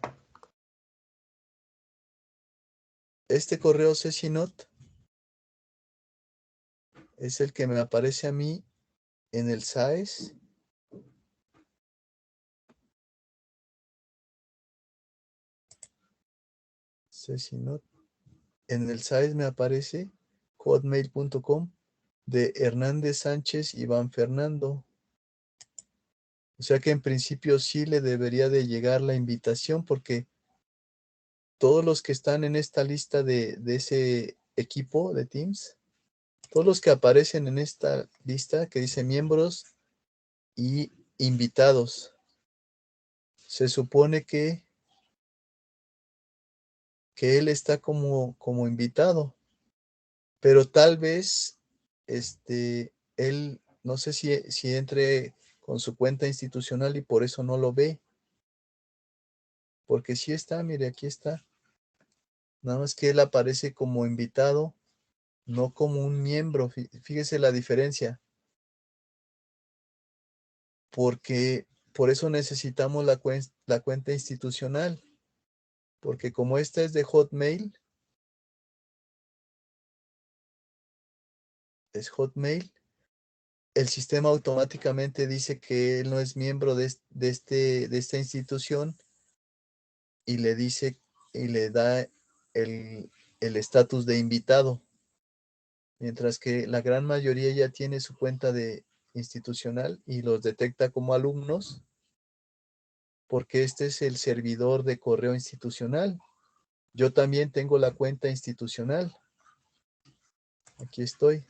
Este correo Ceci Not es el que me aparece a mí en el SAES. Ceci Not. En el SAES me aparece hotmail.com de Hernández Sánchez Iván Fernando. O sea que en principio sí le debería de llegar la invitación porque todos los que están en esta lista de ese equipo de Teams, todos los que aparecen en esta lista que dice miembros y invitados, se supone que él está como invitado, pero tal vez él, no sé si entre con su cuenta institucional y por eso no lo ve, porque sí está, mire, aquí está. Nada más que él aparece como invitado, no como un miembro. Fíjese la diferencia. Porque por eso necesitamos la cuenta institucional. Porque como esta es de Hotmail, el sistema automáticamente dice que él no es miembro de esta institución y le dice y le da el estatus de invitado. Mientras que la gran mayoría ya tiene su cuenta de institucional y los detecta como alumnos porque este es el servidor de correo institucional. Yo también tengo la cuenta institucional. Aquí estoy.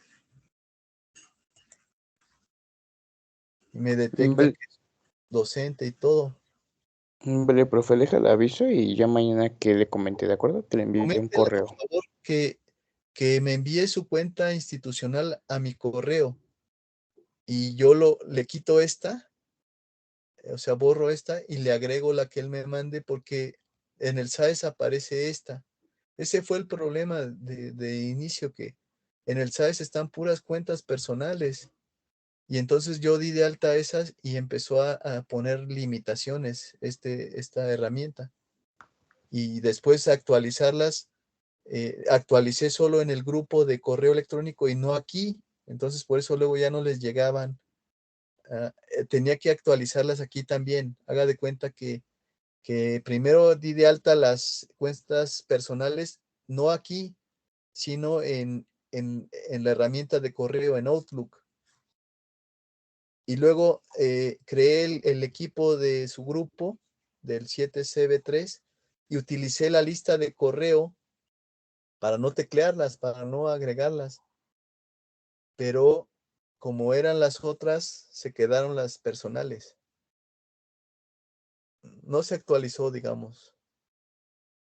Y me detecta Vale. que es docente y todo. Vale, profe, deja el aviso y ya mañana que le comente, ¿de acuerdo? Que le envíe un Coméntele, correo. por favor, que me envíe su cuenta institucional a mi correo y yo le quito esta, o sea, borro esta y le agrego la que él me mande porque en el SAES aparece esta. Ese fue el problema de inicio, que en el SAES están puras cuentas personales. Y entonces yo di de alta esas y empezó a poner limitaciones esta herramienta. Y después actualizarlas, actualicé solo en el grupo de correo electrónico y no aquí. Entonces por eso luego ya no les llegaban. Tenía que actualizarlas aquí también. Haga de cuenta que primero di de alta las cuentas personales, no aquí, sino en la herramienta de correo en Outlook. Y luego creé el equipo de su grupo del 7CB3 y utilicé la lista de correo para no teclearlas, para no agregarlas. Pero como eran las otras, se quedaron las personales. No se actualizó, digamos.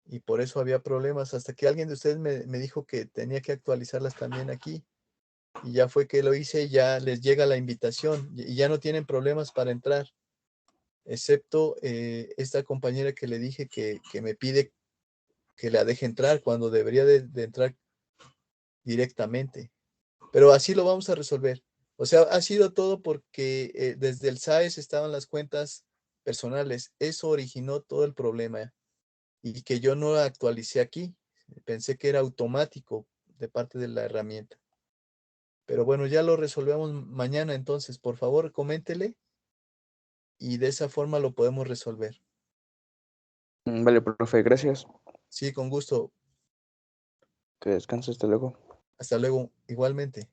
Y por eso había problemas, hasta que alguien de ustedes me dijo que tenía que actualizarlas también aquí. Y ya fue que lo hice, ya les llega la invitación y ya no tienen problemas para entrar, excepto esta compañera que le dije que me pide que la deje entrar cuando debería de entrar directamente. Pero así lo vamos a resolver. O sea, ha sido todo porque desde el SAES estaban las cuentas personales. Eso originó todo el problema y que yo no la actualicé aquí. Pensé que era automático de parte de la herramienta. Pero bueno, ya lo resolvemos mañana, entonces, por favor, coméntele y de esa forma lo podemos resolver. Vale, profe, gracias. Sí, con gusto. Que descanse, hasta luego. Hasta luego, igualmente.